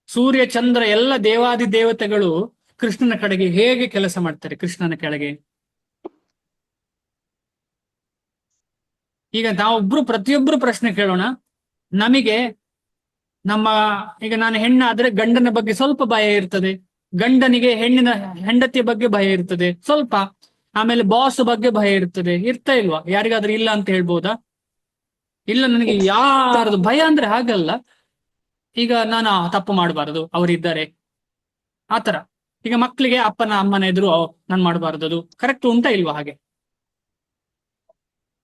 ಸೂರ್ಯ ಚಂದ್ರ ಎಲ್ಲ ದೇವಾದಿ ದೇವತೆಗಳು ಕೃಷ್ಣನ ಕಡೆಗೆ ಹೇಗೆ ಕೆಲಸ ಮಾಡ್ತಾರೆ? ಕೃಷ್ಣನ ಕೆಳಗೆ. ಈಗ ಪ್ರತಿಯೊಬ್ರು ಪ್ರಶ್ನೆ ಕೇಳೋಣ. ನಮಗೆ ಈಗ ನಾನು ಹೆಣ್ಣಾದ್ರೆ ಗಂಡನ ಬಗ್ಗೆ ಸ್ವಲ್ಪ ಭಯ ಇರ್ತದೆ, ಗಂಡನಿಗೆ ಹೆಂಡತಿಯ ಬಗ್ಗೆ ಭಯ ಇರ್ತದೆ ಸ್ವಲ್ಪ. ಆಮೇಲೆ ಬಾಸ್ ಬಗ್ಗೆ ಭಯ ಇರ್ತದೆ, ಇರ್ತಾ ಇಲ್ವಾ? ಯಾರಿಗಾದ್ರೂ ಇಲ್ಲ ಅಂತ ಹೇಳ್ಬೋದಾ? ಇಲ್ಲ ನನಗೆ ಯಾರದು ಭಯ ಅಂದ್ರೆ ಹಾಗಲ್ಲ, ಈಗ ನಾನು ತಪ್ಪು ಮಾಡಬಾರದು, ಅವರಿದ್ದಾರೆ ಆತರ. ಈಗ ಮಕ್ಕಳಿಗೆ ಅಪ್ಪನ ಅಮ್ಮನ ಎದುರು ನಾನು ಮಾಡಬಾರದು, ಅದು ಕರೆಕ್ಟ್ ಉಂಟಾ ಇಲ್ವಾ? ಹಾಗೆ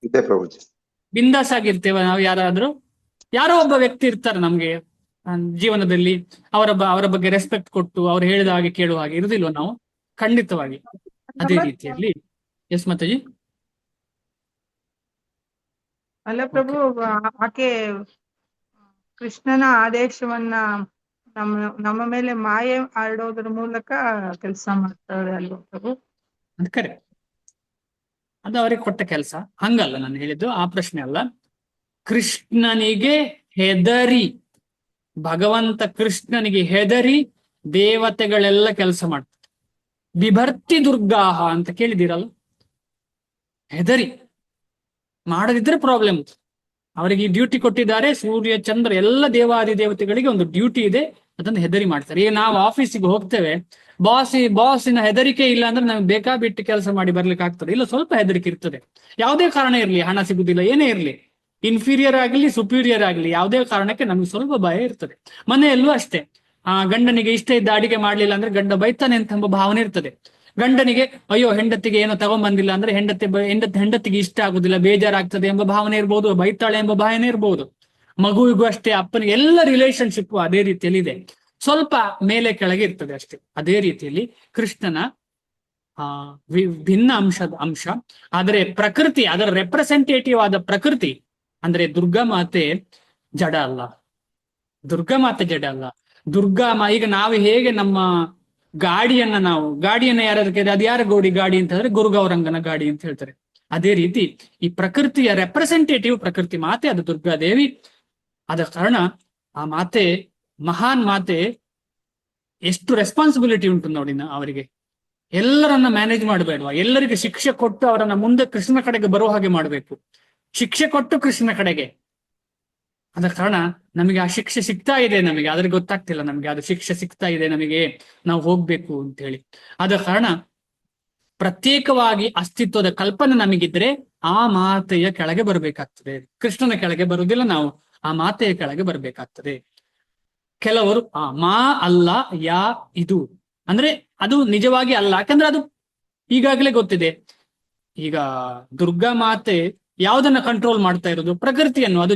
ಇದೆ ಪ್ರಭುಜಿ. ಬಿಂದಾಸ್ ಆಗಿರ್ತೇವೆ ನಾವು. ಯಾರೋ ಒಬ್ಬ ವ್ಯಕ್ತಿ ಇರ್ತಾರೆ ನಮ್ಗೆ ಜೀವನದಲ್ಲಿ, ಅವರ ಬಗ್ಗೆ ರೆಸ್ಪೆಕ್ಟ್ ಕೊಟ್ಟು ಅವ್ರು ಹೇಳಿದ ಹಾಗೆ ಕೇಳುವ ಹಾಗೆ ಇರುದಿಲ್ವ ನಾವು? ಖಂಡಿತವಾಗಿ ಅದೇ ರೀತಿಯಲ್ಲಿ. ಎಸ್ ಮಾತಾಜಿ. ಅಲ್ಲ ಪ್ರಭು, ಆಕೆ ಕೃಷ್ಣನ ಆದೇಶವನ್ನ ನಮ್ಮ ಮೇಲೆ ಮಾಯೆ ಆಡೋದ್ರ ಮೂಲಕ ಕೆಲಸ ಮಾಡ್ತಾಳೆ ಅಲ್ವಾ ಪ್ರಭು? ಅದು ಕರೆಕ್ಟ್, ಅದು ಅವರಿಗೆ ಕೊಟ್ಟ ಕೆಲಸ. ಹಂಗಲ್ಲ ನಾನು ಹೇಳಿದ್ದು, ಆ ಪ್ರಶ್ನೆ ಅಲ್ಲ. ಕೃಷ್ಣನಿಗೆ ಹೆದರಿ, ಭಗವಂತ ಕೃಷ್ಣನಿಗೆ ಹೆದರಿ ದೇವತೆಗಳೆಲ್ಲ ಕೆಲಸ ಮಾಡ್ತಾರೆ. ಬಿಭರ್ತಿ ದುರ್ಗಾಹ ಅಂತ ಕೇಳಿದಿರಲ್ಲ? ಹೆದರಿ ಮಾಡದಿದ್ರೆ ಪ್ರಾಬ್ಲಮ್. ಅವರಿಗೆ ಡ್ಯೂಟಿ ಕೊಟ್ಟಿದ್ದಾರೆ, ಸೂರ್ಯ ಚಂದ್ರ ಎಲ್ಲ ದೇವಾದಿ ದೇವತೆಗಳಿಗೆ ಒಂದು ಡ್ಯೂಟಿ ಇದೆ, ಅದನ್ನು ಹೆದರಿ ಮಾಡ್ತಾರೆ. ಈಗ ನಾವು ಆಫೀಸಿಗೆ ಹೋಗ್ತೇವೆ, ಬಾಸಿನ ಹೆದರಿಕೆ ಇಲ್ಲ ಅಂದ್ರೆ ನಮ್ಗೆ ಬೇಕಾಬಿಟ್ಟು ಕೆಲಸ ಮಾಡಿ ಬರ್ಲಿಕ್ಕೆ ಆಗ್ತದೆ ಇಲ್ಲ? ಸ್ವಲ್ಪ ಹೆದರಿಕೆ ಇರ್ತದೆ, ಯಾವುದೇ ಕಾರಣ ಇರ್ಲಿ, ಹಣ ಸಿಗುದಿಲ್ಲ ಏನೇ ಇರ್ಲಿ, ಇನ್ಫೀರಿಯರ್ ಆಗಲಿ ಸುಪೀರಿಯರ್ ಆಗಲಿ, ಯಾವುದೇ ಕಾರಣಕ್ಕೆ ನಮ್ಗೆ ಸ್ವಲ್ಪ ಭಯ ಇರ್ತದೆ. ಮನೆಯಲ್ಲೂ ಅಷ್ಟೇ, ಗಂಡನಿಗೆ ಇಷ್ಟ ಇದ್ದ ಅಡಿಗೆ ಮಾಡ್ಲಿಲ್ಲ ಅಂದ್ರೆ ಗಂಡ ಬೈತಾನೆ ಅಂತ ಎಂಬ ಭಾವನೆ ಇರ್ತದೆ. ಗಂಡನಿಗೆ ಅಯ್ಯೋ ಹೆಂಡತಿಗೆ ಏನೋ ತಗೊಂಡ್ಬಂದಿಲ್ಲ ಅಂದ್ರೆ ಹೆಂಡತಿಗೆ ಇಷ್ಟ ಆಗುದಿಲ್ಲ, ಬೇಜಾರಾಗ್ತದೆ ಎಂಬ ಭಾವನೆ ಇರ್ಬೋದು, ಬೈತಾಳೆ ಎಂಬ ಭಾವನೆ ಇರ್ಬೋದು. ಮಗುವಿಗೂ ಅಷ್ಟೇ, ಅಪ್ಪನಿಗೆ, ಎಲ್ಲ ರಿಲೇಶನ್ಶಿಪ್ ಅದೇ ರೀತಿಯಲ್ಲಿ ಇದೆ, ಸ್ವಲ್ಪ ಮೇಲೆ ಕೆಳಗೆ ಇರ್ತದೆ ಅಷ್ಟೇ. ಅದೇ ರೀತಿಯಲ್ಲಿ ಕೃಷ್ಣನ ಭಿನ್ನ ಅಂಶ. ಆದರೆ ಪ್ರಕೃತಿ, ಅದರ ರೆಪ್ರೆಸೆಂಟೇಟಿವ್ ಆದ ಪ್ರಕೃತಿ ಅಂದ್ರೆ ದುರ್ಗಾ ಮಾತೆ ಜಡ ಅಲ್ಲ. ಈಗ ನಾವು ಹೇಗೆ ನಮ್ಮ ಗಾಡಿಯನ್ನ ಯಾರಾದ್ರೂ ಕೇಳಿದ್ರೆ ಅದು ಯಾರ ಗಾಡಿ ಅಂತ ಹೇಳಿದ್ರೆ ಗುರುಗೌರಂಗನ ಗಾಡಿ ಅಂತ ಹೇಳ್ತಾರೆ. ಅದೇ ರೀತಿ ಈ ಪ್ರಕೃತಿಯ ರೆಪ್ರೆಸೆಂಟೇಟಿವ್ ಪ್ರಕೃತಿ ಮಾತೆ, ಅದು ದುರ್ಗಾದೇವಿ. ಆದ ಕಾರಣ ಆ ಮಾತೆ, ಮಹಾನ್ ಮಾತೆ, ಎಷ್ಟು ರೆಸ್ಪಾನ್ಸಿಬಿಲಿಟಿ ಉಂಟು ನೋಡಿ ಅವರಿಗೆ. ಎಲ್ಲರನ್ನ ಮ್ಯಾನೇಜ್ ಮಾಡಬೇಡವಾ? ಎಲ್ಲರಿಗೆ ಶಿಕ್ಷೆ ಕೊಟ್ಟು ಅವರನ್ನ ಮುಂದೆ ಕೃಷ್ಣನ ಕಡೆಗೆ ಬರುವ ಹಾಗೆ ಮಾಡಬೇಕು. ಶಿಕ್ಷೆ ಕೊಟ್ಟು ಕೃಷ್ಣನ ಕಡೆಗೆ. ಆದ ಕಾರಣ ನಮಗೆ ಆ ಶಿಕ್ಷೆ ಸಿಗ್ತಾ ಇದೆ, ನಮಗೆ ಆದ್ರೆ ಗೊತ್ತಾಗ್ತಿಲ್ಲ ನಮಗೆ ಅದು ಶಿಕ್ಷೆ ಸಿಗ್ತಾ ಇದೆ ನಮಗೆ, ನಾವು ಹೋಗ್ಬೇಕು ಅಂತ ಹೇಳಿ. ಆದ ಕಾರಣ ಪ್ರತ್ಯೇಕವಾಗಿ ಅಸ್ತಿತ್ವದ ಕಲ್ಪನೆ ನಮಗಿದ್ರೆ ಆ ಮಾತೆಯ ಕೆಳಗೆ ಬರಬೇಕಾಗ್ತದೆ. ಕೃಷ್ಣನ ಕೆಳಗೆ ಬರುವುದಿಲ್ಲ ನಾವು, ಆ ಮಾತೆಯ ಕೆಳಗೆ ಬರಬೇಕಾಗ್ತದೆ. ಕೆಲವರು ಮಾ ಅಲ್ಲ ಯಾ ಇದು ಅಂದ್ರೆ ಅದು ನಿಜವಾಗಿ ಅಲ್ಲ, ಯಾಕಂದ್ರೆ ಅದು ಈಗಾಗಲೇ ಗೊತ್ತಿದೆ. ಈಗ ದುರ್ಗಾ ಮಾತೆ ಯಾವುದನ್ನ ಕಂಟ್ರೋಲ್ ಮಾಡ್ತಾ ಇರೋದು? ಪ್ರಕೃತಿಯನ್ನು. ಅದು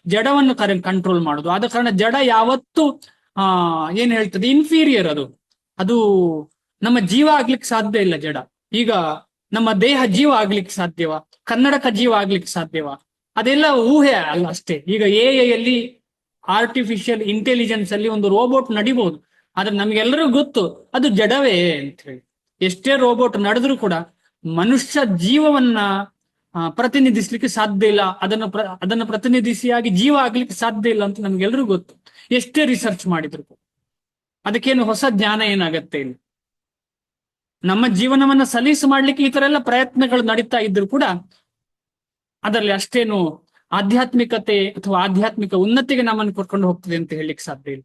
ಜಡವನ್ನು ಕಂಟ್ರೋಲ್ ಮಾಡೋದು. ಆದ ಕಾರಣ ಜಡ ಯಾವತ್ತು ಏನ್ ಹೇಳ್ತದೆ, ಇನ್ಫೀರಿಯರ್. ಅದು ನಮ್ಮ ಜೀವ ಆಗ್ಲಿಕ್ಕೆ ಸಾಧ್ಯ ಇಲ್ಲ ಜಡ. ಈಗ ನಮ್ಮ ದೇಹ ಜೀವ ಆಗ್ಲಿಕ್ಕೆ ಸಾಧ್ಯವಾ? ಕನ್ನಡಕ ಜೀವ ಆಗ್ಲಿಕ್ಕೆ ಸಾಧ್ಯವಾ? ಅದೆಲ್ಲ ಊಹೆ ಅಲ್ಲ ಅಷ್ಟೇ. ಈಗ ಎಐಯಲ್ಲಿ, ಆರ್ಟಿಫಿಷಿಯಲ್ ಇಂಟೆಲಿಜೆನ್ಸ್ ಅಲ್ಲಿ ಒಂದು ರೋಬೋಟ್ ನಡಿಬಹುದು, ಆದ್ರೆ ನಮ್ಗೆಲ್ಲರಿಗೂ ಗೊತ್ತು ಅದು ಜಡವೇ ಅಂತ ಹೇಳಿ. ಎಷ್ಟೇ ರೋಬೋಟ್ ನಡೆದ್ರೂ ಕೂಡ ಮನುಷ್ಯ ಜೀವವನ್ನ ಪ್ರತಿನಿಧಿಸ್ಲಿಕ್ಕೆ ಸಾಧ್ಯ ಇಲ್ಲ, ಅದನ್ನ ಪ್ರತಿನಿಧಿಸಿಯಾಗಿ ಜೀವ ಆಗ್ಲಿಕ್ಕೆ ಸಾಧ್ಯ ಇಲ್ಲ ಅಂತ ನಮ್ಗೆಲ್ರಿಗೂ ಗೊತ್ತು. ಎಷ್ಟೇ ರಿಸರ್ಚ್ ಮಾಡಿದ್ರು ಅದಕ್ಕೇನು ಹೊಸ ಜ್ಞಾನ ಏನಾಗತ್ತೆ ಇಲ್ಲ. ನಮ್ಮ ಜೀವನವನ್ನ ಸಲೀಸು ಮಾಡ್ಲಿಕ್ಕೆ ಈ ತರ ಎಲ್ಲ ಪ್ರಯತ್ನಗಳು ನಡೀತಾ ಇದ್ರು ಕೂಡ ಅದರಲ್ಲಿ ಅಷ್ಟೇನು ಆಧ್ಯಾತ್ಮಿಕತೆ ಅಥವಾ ಆಧ್ಯಾತ್ಮಿಕ ಉನ್ನತಿಗೆ ನಮ್ಮನ್ನು ಕರ್ಕೊಂಡು ಹೋಗ್ತದೆ ಅಂತ ಹೇಳಲಿಕ್ಕೆ ಸಾಧ್ಯ ಇಲ್ಲ.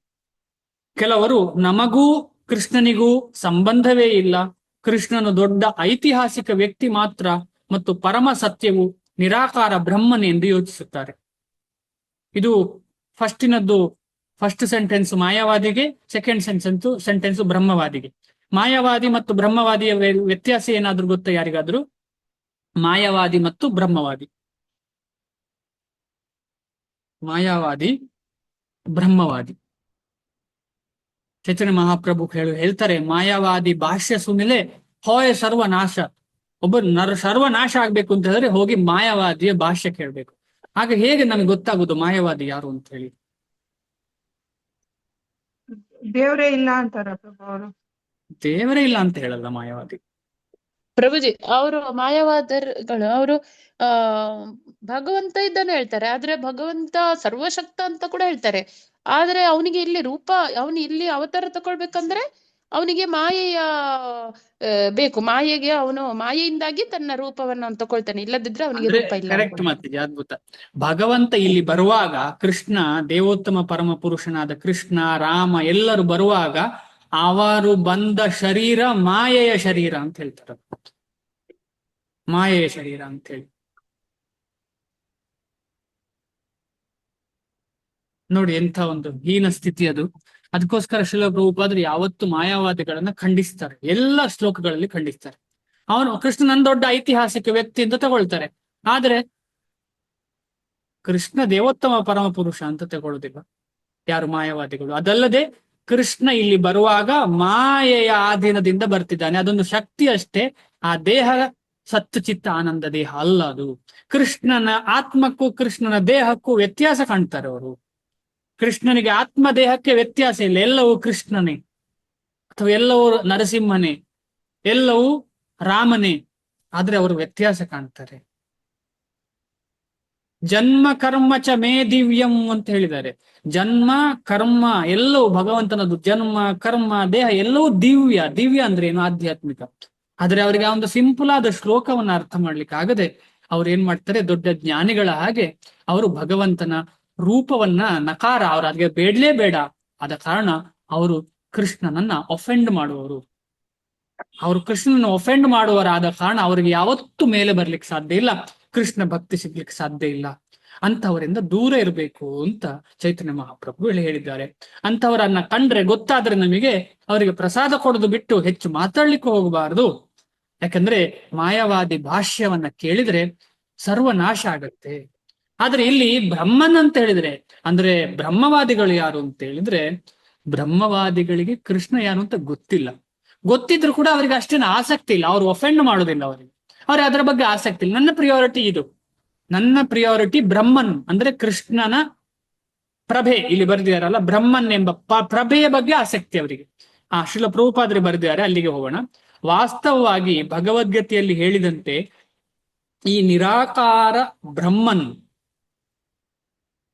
ಕೆಲವರು ನಮಗೂ ಕೃಷ್ಣನಿಗೂ ಸಂಬಂಧವೇ ಇಲ್ಲ, ಕೃಷ್ಣನು ದೊಡ್ಡ ಐತಿಹಾಸಿಕ ವ್ಯಕ್ತಿ ಮಾತ್ರ ಮತ್ತು ಪರಮ ಸತ್ಯವು ನಿರಾಕಾರ ಬ್ರಹ್ಮನೆ ಎಂದು ಯೋಚಿಸುತ್ತಾರೆ. ಇದು ಫಸ್ಟ್ ಸೆಂಟೆನ್ಸ್ ಮಾಯಾವಾದಿಗೆ, ಸೆಕೆಂಡ್ ಸೆಂಟೆನ್ಸ್ ಬ್ರಹ್ಮವಾದಿಗೆ. ಮಾಯಾವಾದಿ ಮತ್ತು ಬ್ರಹ್ಮವಾದಿಯ ವ್ಯತ್ಯಾಸ ಏನಾದ್ರೂ ಗೊತ್ತಾ ಯಾರಿಗಾದ್ರೂ? ಮಾಯಾವಾದಿ ಮತ್ತು ಬ್ರಹ್ಮವಾದಿ, ಮಾಯಾವಾದಿ ಬ್ರಹ್ಮವಾದಿ. ಚೈತನ್ಯ ಮಹಾಪ್ರಭು ಹೇಳ್ತಾರೆ, ಮಾಯಾವಾದಿ ಭಾಷ್ಯ ಸುನಿಲೆ ಹೋಯ ಸರ್ವನಾಶ. ಒಬ್ಬ ಸರ್ವನಾಶ ಆಗ್ಬೇಕು ಅಂತ ಹೇಳಿದ್ರೆ ಹೋಗಿ ಮಾಯಾವಾದಿಯ ಭಾಷ್ಯ ಕೇಳ್ಬೇಕು. ಆಗ ಹೇಗೆ ನಮ್ಗೆ ಗೊತ್ತಾಗುದು ಮಾಯಾವಾದಿ ಯಾರು ಅಂತ ಹೇಳಿ? ದೇವರೇ ಇಲ್ಲ ಅಂತಾರ ಪ್ರಭು ಅವರು. ದೇವರೇ ಇಲ್ಲ ಅಂತ ಹೇಳಲ್ಲ ಮಾಯಾವಾದಿ. ಪ್ರಭುಜಿ, ಅವರು ಮಾಯಾವಾದಗಳು ಅವರು ಭಗವಂತ ಇದ್ದಾನೆ ಹೇಳ್ತಾರೆ, ಆದ್ರೆ ಭಗವಂತ ಸರ್ವಶಕ್ತ ಅಂತ ಕೂಡ ಹೇಳ್ತಾರೆ. ಆದ್ರೆ ಅವನಿಗೆ ಇಲ್ಲಿ ರೂಪ, ಅವನು ಇಲ್ಲಿ ಅವತಾರ ತಗೊಳ್ಬೇಕಂದ್ರೆ ಅವನಿಗೆ ಮಾಯೆಯ ಬೇಕು. ಅವನು ಮಾಯೆಯಿಂದಾಗಿ ತನ್ನ ರೂಪವನ್ನು ಅವನು ತಗೊಳ್ತಾನೆ, ಇಲ್ಲದಿದ್ರೆ ಅವನಿಗೆ ರೂಪ ಇಲ್ಲ. ಕರೆಕ್ಟ್ ಮಾತಿದೆ, ಅದ್ಭುತ. ಭಗವಂತ ಇಲ್ಲಿ ಬರುವಾಗ, ಕೃಷ್ಣ ದೇವೋತ್ತಮ ಪರಮ ಪುರುಷನಾದ ಕೃಷ್ಣ, ರಾಮ ಎಲ್ಲರೂ ಬರುವಾಗ ಅವರು ಬಂದ ಶರೀರ ಮಾಯೆಯ ಶರೀರ ಅಂತ ಹೇಳ್ತಾರೆ. ಮಾಯೆಯ ಶರೀರ ಅಂತ ಹೇಳಿ. ನೋಡಿ ಎಂಥ ಒಂದು ಹೀನ ಸ್ಥಿತಿ ಅದು. ಅದಕ್ಕೋಸ್ಕರ ಶ್ರೀಲ ಪ್ರಭುಪಾದರು ಯಾವತ್ತು ಮಾಯಾವಾದಿಗಳನ್ನ ಖಂಡಿಸ್ತಾರೆ, ಎಲ್ಲ ಶ್ಲೋಕಗಳಲ್ಲಿ ಖಂಡಿಸ್ತಾರೆ. ಅವನು ಕೃಷ್ಣನ ದೊಡ್ಡ ಐತಿಹಾಸಿಕ ವ್ಯಕ್ತಿ ಅಂತ ತಗೊಳ್ತಾರೆ, ಆದ್ರೆ ಕೃಷ್ಣ ದೇವೋತ್ತಮ ಪರಮ ಪುರುಷ ಅಂತ ತಗೊಳ್ಳೋದಿಲ್ಲ ಯಾರು ಮಾಯಾವಾದಿಗಳು. ಅದಲ್ಲದೆ ಕೃಷ್ಣ ಇಲ್ಲಿ ಬರುವಾಗ ಮಾಯೆಯ ಆಧೀನದಿಂದ ಬರ್ತಿದ್ದಾನೆ, ಅದೊಂದು ಶಕ್ತಿ ಅಷ್ಟೇ. ಆ ದೇಹ ಸತ್ತು ಚಿತ್ತ ಆನಂದ ದೇಹ ಅಲ್ಲ ಅದು. ಕೃಷ್ಣನ ಆತ್ಮಕ್ಕೂ ಕೃಷ್ಣನ ದೇಹಕ್ಕೂ ವ್ಯತ್ಯಾಸ ಕಾಣ್ತಾರೆ ಅವರು. ಕೃಷ್ಣನಿಗೆ ಆತ್ಮ ದೇಹಕ್ಕೆ ವ್ಯತ್ಯಾಸ ಇಲ್ಲ, ಎಲ್ಲವೂ ಕೃಷ್ಣನೇ ಅಥವಾ ಎಲ್ಲವೂ ನರಸಿಂಹನೇ, ಎಲ್ಲವೂ ರಾಮನೇ, ಆದ್ರೆ ಅವರು ವ್ಯತ್ಯಾಸ ಕಾಣ್ತಾರೆ. ಜನ್ಮ ಕರ್ಮ ಚ ಮೇ ದಿವ್ಯಂ ಅಂತ ಹೇಳಿದ್ದಾರೆ. ಜನ್ಮ ಕರ್ಮ ಎಲ್ಲವೂ ಭಗವಂತನದು. ಜನ್ಮ ಕರ್ಮ ದೇಹ ಎಲ್ಲವೂ ದಿವ್ಯ. ದಿವ್ಯ ಅಂದ್ರೆ ಏನು? ಆಧ್ಯಾತ್ಮಿಕ. ಆದ್ರೆ ಅವರಿಗೆ ಆ ಒಂದು ಸಿಂಪಲ್ ಆದ ಶ್ಲೋಕವನ್ನ ಅರ್ಥ ಮಾಡ್ಲಿಕ್ಕೆ ಆಗದೆ ಅವ್ರು ಏನ್ ಮಾಡ್ತಾರೆ, ದೊಡ್ಡ ಜ್ಞಾನಿಗಳ ಹಾಗೆ ಅವರು ಭಗವಂತನ ರೂಪವನ್ನ ನಕಾರ, ಅವ್ರು ಅದಕ್ಕೆ ಬೇಡಲೇ ಬೇಡ. ಆದ ಕಾರಣ ಅವರು ಕೃಷ್ಣನನ್ನ ಒಫೆಂಡ್ ಮಾಡುವವರು. ಅವರು ಕೃಷ್ಣನ ಒಫೆಂಡ್ ಮಾಡುವರಾದ ಕಾರಣ ಅವರಿಗೆ ಯಾವತ್ತೂ ಮೇಲೆ ಬರ್ಲಿಕ್ಕೆ ಸಾಧ್ಯ ಇಲ್ಲ, ಕೃಷ್ಣ ಭಕ್ತಿ ಸಿಗ್ಲಿಕ್ಕೆ ಸಾಧ್ಯ ಇಲ್ಲ. ಅಂತವರಿಂದ ದೂರ ಇರಬೇಕು ಅಂತ ಚೈತನ್ಯ ಮಹಾಪ್ರಭು ಹೇಳಿದ್ದಾರೆ. ಅಂತವರನ್ನ ಕಂಡ್ರೆ ಗೊತ್ತಾದ್ರೆ ನಮಗೆ ಅವರಿಗೆ ಪ್ರಸಾದ ಕೊಡೋದು ಬಿಟ್ಟು ಹೆಚ್ಚು ಮಾತಾಡ್ಲಿಕ್ಕೆ ಹೋಗಬಾರದು. ಯಾಕಂದ್ರೆ ಮಾಯಾವಾದಿ ಭಾಷ್ಯವನ್ನ ಕೇಳಿದ್ರೆ ಸರ್ವನಾಶ ಆಗತ್ತೆ. ಆದ್ರೆ ಇಲ್ಲಿ ಬ್ರಹ್ಮನ್ ಅಂತ ಹೇಳಿದ್ರೆ, ಅಂದ್ರೆ ಬ್ರಹ್ಮವಾದಿಗಳು ಯಾರು ಅಂತ ಹೇಳಿದ್ರೆ, ಬ್ರಹ್ಮವಾದಿಗಳಿಗೆ ಕೃಷ್ಣ ಯಾರು ಅಂತ ಗೊತ್ತಿಲ್ಲ. ಗೊತ್ತಿದ್ರು ಕೂಡ ಅವರಿಗೆ ಅಷ್ಟೇನು ಆಸಕ್ತಿ ಇಲ್ಲ, ಅವ್ರು ಒಫೆಂಡ್ ಮಾಡೋದಿಲ್ಲ ಅವರಿಗೆ, ಅವ್ರಿಗೆ ಅದರ ಬಗ್ಗೆ ಆಸಕ್ತಿ ಇಲ್ಲ. ನನ್ನ ಪ್ರಿಯಾರಿಟಿ ಇದು, ನನ್ನ ಪ್ರಿಯಾರಿಟಿ ಬ್ರಹ್ಮನ್ ಅಂದ್ರೆ ಕೃಷ್ಣನ ಪ್ರಭೆ. ಇಲ್ಲಿ ಬರೆದಿದ್ದಾರಲ್ಲ ಬ್ರಹ್ಮನ್ ಎಂಬ ಪ್ರಭೆಯ ಬಗ್ಗೆ ಆಸಕ್ತಿ ಅವರಿಗೆ. ಶ್ರೀಲ ಪ್ರಭುಪಾದರು ಬರೆದಿದ್ದಾರೆ, ಅಲ್ಲಿಗೆ ಹೋಗೋಣ. ವಾಸ್ತವವಾಗಿ ಭಗವದ್ಗೀತೆಯಲ್ಲಿ ಹೇಳಿದಂತೆ ಈ ನಿರಾಕಾರ ಬ್ರಹ್ಮನ್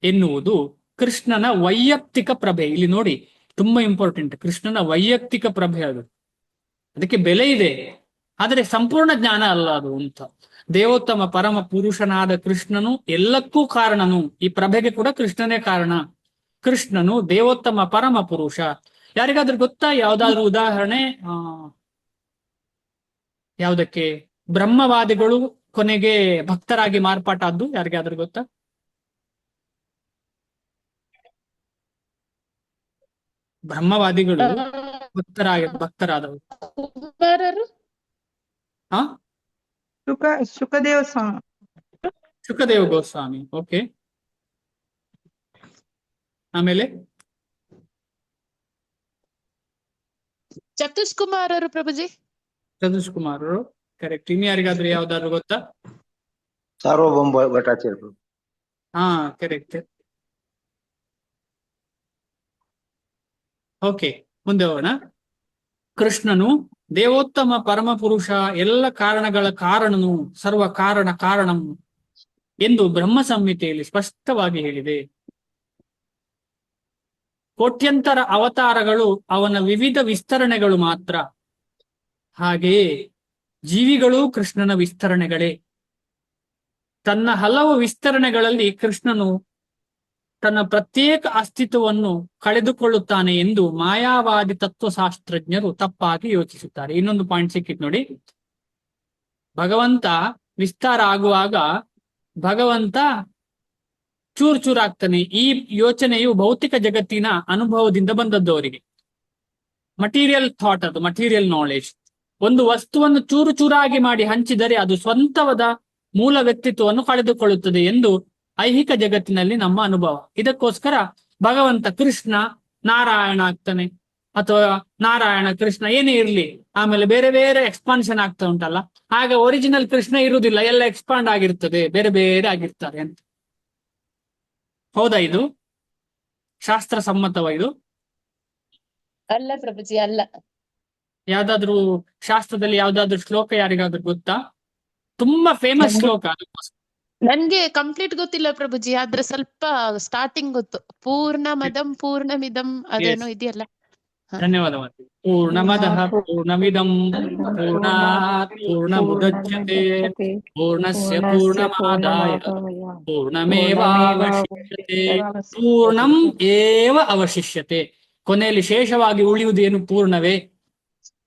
ಎನ್ನುವುದು ಕೃಷ್ಣನ ವೈಯಕ್ತಿಕ ಪ್ರಭೆ. ಇಲ್ಲಿ ನೋಡಿ, ತುಂಬಾ ಇಂಪಾರ್ಟೆಂಟ್, ಕೃಷ್ಣನ ವೈಯಕ್ತಿಕ ಪ್ರಭೆ ಅದು, ಅದಕ್ಕೆ ಬೆಲೆ ಇದೆ, ಆದರೆ ಸಂಪೂರ್ಣ ಜ್ಞಾನ ಅಲ್ಲ ಅದು ಅಂತ. ದೇವೋತ್ತಮ ಪರಮ ಪುರುಷನಾದ ಕೃಷ್ಣನು ಎಲ್ಲಕ್ಕೂ ಕಾರಣನು, ಈ ಪ್ರಭೆಗೆ ಕೂಡ ಕೃಷ್ಣನೇ ಕಾರಣ. ಕೃಷ್ಣನು ದೇವೋತ್ತಮ ಪರಮ ಪುರುಷ. ಯಾರಿಗಾದ್ರೂ ಗೊತ್ತಾ ಯಾವ್ದಾದ್ರು ಉದಾಹರಣೆ ಯಾವ್ದಕ್ಕೆ ಬ್ರಹ್ಮವಾದಿಗಳು ಕೊನೆಗೆ ಭಕ್ತರಾಗಿ ಮಾರ್ಪಾಟಾದ್ದು? ಯಾರಿಗಾದ್ರೂ ಗೊತ್ತಾ? ಬ್ರಹ್ಮವಾದಿಗಳು ಭಕ್ತರಾದವರು ಕುಮಾರರು ಶುಕದೇವ ಸ್ವಾಮಿ, ಶುಕದೇವ ಗೋಸ್ವಾಮಿ. ಓಕೆ, ಆಮೇಲೆ ಚತುಷ್ಕುಮಾರರು ಪ್ರಭುಜಿ. ಚತುಷ್ಕುಮಾರರು ಕರೆಕ್ಟ್. ಇನ್ನು ಯಾರಿಗಾದ್ರೂ ಯಾವ್ದಾದ್ರು ಗೊತ್ತಾ? ಸಾರ್ವಭೌಮ ಭಟ್ಟಾಚಾರ್ಯ. ಕರೆಕ್ಟ್. ಓಕೆ, ಮುಂದೆ ಹೋಗೋಣ. ಕೃಷ್ಣನು ದೇವೋತ್ತಮ ಪರಮ ಪುರುಷ, ಎಲ್ಲ ಕಾರಣಗಳ ಕಾರಣನು, ಸರ್ವ ಕಾರಣ ಕಾರಣಂ ಎಂದು ಬ್ರಹ್ಮ ಸಂಹಿತೆಯಲ್ಲಿ ಸ್ಪಷ್ಟವಾಗಿ ಹೇಳಿದೆ. ಕೋಟ್ಯಂತರ ಅವತಾರಗಳು ಅವನ ವಿವಿಧ ವಿಸ್ತರಣೆಗಳು ಮಾತ್ರ. ಹಾಗೆಯೇ ಜೀವಿಗಳು ಕೃಷ್ಣನ ವಿಸ್ತರಣೆಗಳೇ. ತನ್ನ ಹಲವು ವಿಸ್ತರಣೆಗಳಲ್ಲಿ ಕೃಷ್ಣನು ತನ್ನ ಪ್ರತ್ಯೇಕ ಅಸ್ತಿತ್ವವನ್ನು ಕಳೆದುಕೊಳ್ಳುತ್ತಾನೆ ಎಂದು ಮಾಯಾವಾದಿ ತತ್ವಶಾಸ್ತ್ರಜ್ಞರು ತಪ್ಪಾಗಿ ಯೋಚಿಸುತ್ತಾರೆ. ಇನ್ನೊಂದು ಪಾಯಿಂಟ್ ಸಿಕ್ಕಿತ್ತು ನೋಡಿ, ಭಗವಂತ ವಿಸ್ತಾರ ಆಗುವಾಗ ಭಗವಂತ ಚೂರ್ ಚೂರಾಗ್ತಾನೆ. ಈ ಯೋಚನೆಯು ಭೌತಿಕ ಜಗತ್ತಿನ ಅನುಭವದಿಂದ ಬಂದದ್ದು ಅವರಿಗೆ. ಮಟೀರಿಯಲ್ ಥಾಟ್, ಅದು ಮಟೀರಿಯಲ್ ನಾಲೆಜ್. ಒಂದು ವಸ್ತುವನ್ನು ಚೂರು ಚೂರಾಗಿ ಮಾಡಿ ಹಂಚಿದರೆ ಅದು ಸ್ವಂತವಾದ ಮೂಲ ವ್ಯಕ್ತಿತ್ವವನ್ನು ಕಳೆದುಕೊಳ್ಳುತ್ತದೆ ಎಂದು ಐಹಿಕ ಜಗತ್ತಿನಲ್ಲಿ ನಮ್ಮ ಅನುಭವ. ಇದಕ್ಕೋಸ್ಕರ ಭಗವಂತ ಕೃಷ್ಣ ನಾರಾಯಣ ಆಗ್ತಾನೆ, ಅಥವಾ ನಾರಾಯಣ ಕೃಷ್ಣ ಏನೇ ಇರ್ಲಿ, ಆಮೇಲೆ ಬೇರೆ ಬೇರೆ ಎಕ್ಸ್ಪಾನ್ಷನ್ ಆಗ್ತಾ ಉಂಟಲ್ಲ, ಆಗ ಒರಿಜಿನಲ್ ಕೃಷ್ಣ ಇರುವುದಿಲ್ಲ, ಎಲ್ಲ ಎಕ್ಸ್ಪಾಂಡ್ ಆಗಿರ್ತದೆ, ಬೇರೆ ಬೇರೆ ಆಗಿರ್ತಾರೆ ಅಂತ. ಹೌದಾ? ಇದು ಶಾಸ್ತ್ರ ಸಮ್ಮತವ? ಇದು ಅಲ್ಲ ಪ್ರಭುಜಿ, ಅಲ್ಲ. ಯಾವ್ದಾದ್ರು ಶಾಸ್ತ್ರದಲ್ಲಿ ಯಾವ್ದಾದ್ರು ಶ್ಲೋಕ ಯಾರಿಗಾದ್ರೂ ಗೊತ್ತಾ? ತುಂಬಾ ಫೇಮಸ್ ಶ್ಲೋಕ. ನನ್ಗೆ ಕಂಪ್ಲೀಟ್ ಗೊತ್ತಿಲ್ಲ ಪ್ರಭುಜಿ, ಆದ್ರೆ ಸ್ವಲ್ಪ ಸ್ಟಾರ್ಟಿಂಗ್ ಗೊತ್ತು. ಪೂರ್ಣಮದಂ ಪೂರ್ಣಮಿದಂ ಅದೇನೋ ಇದೆಯಲ್ಲ. ಧನ್ಯವಾದ. ಪೂರ್ಣಮದಃ ಪೂರ್ಣಮಿದಂ ಪೂರ್ಣಾತ್ ಪೂರ್ಣಮುದಚ್ಯತೆ ಪೂರ್ಣಸ್ಯ ಪೂರ್ಣಮಾದಾಯ ಪೂರ್ಣಮೇವಾವಶಿಷ್ಯತೆ ಪೂರ್ಣಂ ಏವ ಅವಶಿಷ್ಯತೆ. ಕೊನೆಯಲ್ಲಿ ಶೇಷವಾಗಿ ಉಳಿಯುವುದೇನು? ಪೂರ್ಣವೇ.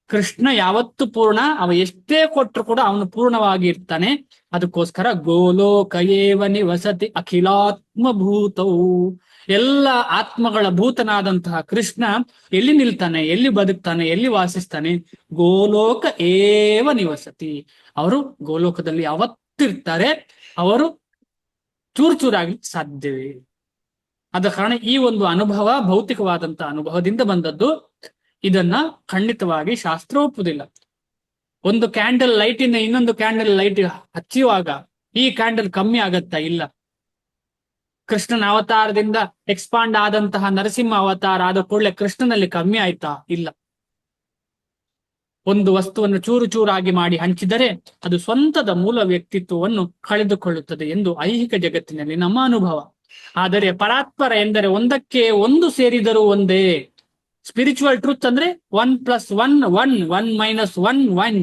ಕೃಷ್ಣ ಯಾವತ್ತು ಪೂರ್ಣ, ಅವ ಎಷ್ಟೇ ಕೊಟ್ಟರು ಕೂಡ ಅವನು ಪೂರ್ಣವಾಗಿ ಇರ್ತಾನೆ. ಅದಕ್ಕೋಸ್ಕರ ಗೋಲೋಕ ಏವ ನಿವಸತಿ ಅಖಿಲಾತ್ಮ ಭೂತವು, ಎಲ್ಲ ಆತ್ಮಗಳ ಭೂತನಾದಂತಹ ಕೃಷ್ಣ ಎಲ್ಲಿ ನಿಲ್ತಾನೆ, ಎಲ್ಲಿ ಬದುಕ್ತಾನೆ, ಎಲ್ಲಿ ವಾಸಿಸ್ತಾನೆ? ಗೋಲೋಕ ಏವ ನಿವಸತಿ. ಅವರು ಗೋಲೋಕದಲ್ಲಿ ಯಾವತ್ತಿರ್ತಾರೆ, ಅವರು ಚೂರು ಚೂರಾಗಿ ಸಾಧ್ಯವೇ. ಆದ ಕಾರಣ ಈ ಒಂದು ಅನುಭವ ಭೌತಿಕವಾದಂತಹ ಅನುಭವದಿಂದ ಬಂದದ್ದು. ಇದನ್ನ ಖಂಡಿತವಾಗಿ ಶಾಸ್ತ್ರ ಒಪ್ಪುವುದಿಲ್ಲ. ಒಂದು ಕ್ಯಾಂಡಲ್ ಲೈಟಿನ ಇನ್ನೊಂದು ಕ್ಯಾಂಡಲ್ ಲೈಟ್ ಹಚ್ಚುವಾಗ ಈ ಕ್ಯಾಂಡಲ್ ಕಮ್ಮಿ ಆಗತ್ತಾ? ಇಲ್ಲ. ಕೃಷ್ಣನ ಅವತಾರದಿಂದ ಎಕ್ಸ್ಪಾಂಡ್ ಆದಂತಹ ನರಸಿಂಹ ಅವತಾರ ಆದ ಕೂಡಲೇ ಕೃಷ್ಣನಲ್ಲಿ ಕಮ್ಮಿ ಆಯ್ತಾ? ಇಲ್ಲ. ಒಂದು ವಸ್ತುವನ್ನು ಚೂರು ಚೂರಾಗಿ ಮಾಡಿ ಹಂಚಿದರೆ ಅದು ಸ್ವಂತದ ಮೂಲ ವ್ಯಕ್ತಿತ್ವವನ್ನು ಕಳೆದುಕೊಳ್ಳುತ್ತದೆ ಎಂದು ಐಹಿಕ ಜಗತ್ತಿನಲ್ಲಿ ನಮ್ಮ ಅನುಭವ. ಆದರೆ ಪರಾತ್ಪರ ಎಂದರೆ ಒಂದಕ್ಕೆ ಒಂದು ಸೇರಿದರೂ ಒಂದೇ. ಸ್ಪಿರಿಚುವಲ್ ಟ್ರೂತ್ ಅಂದ್ರೆ 1+1 1, 1 - 1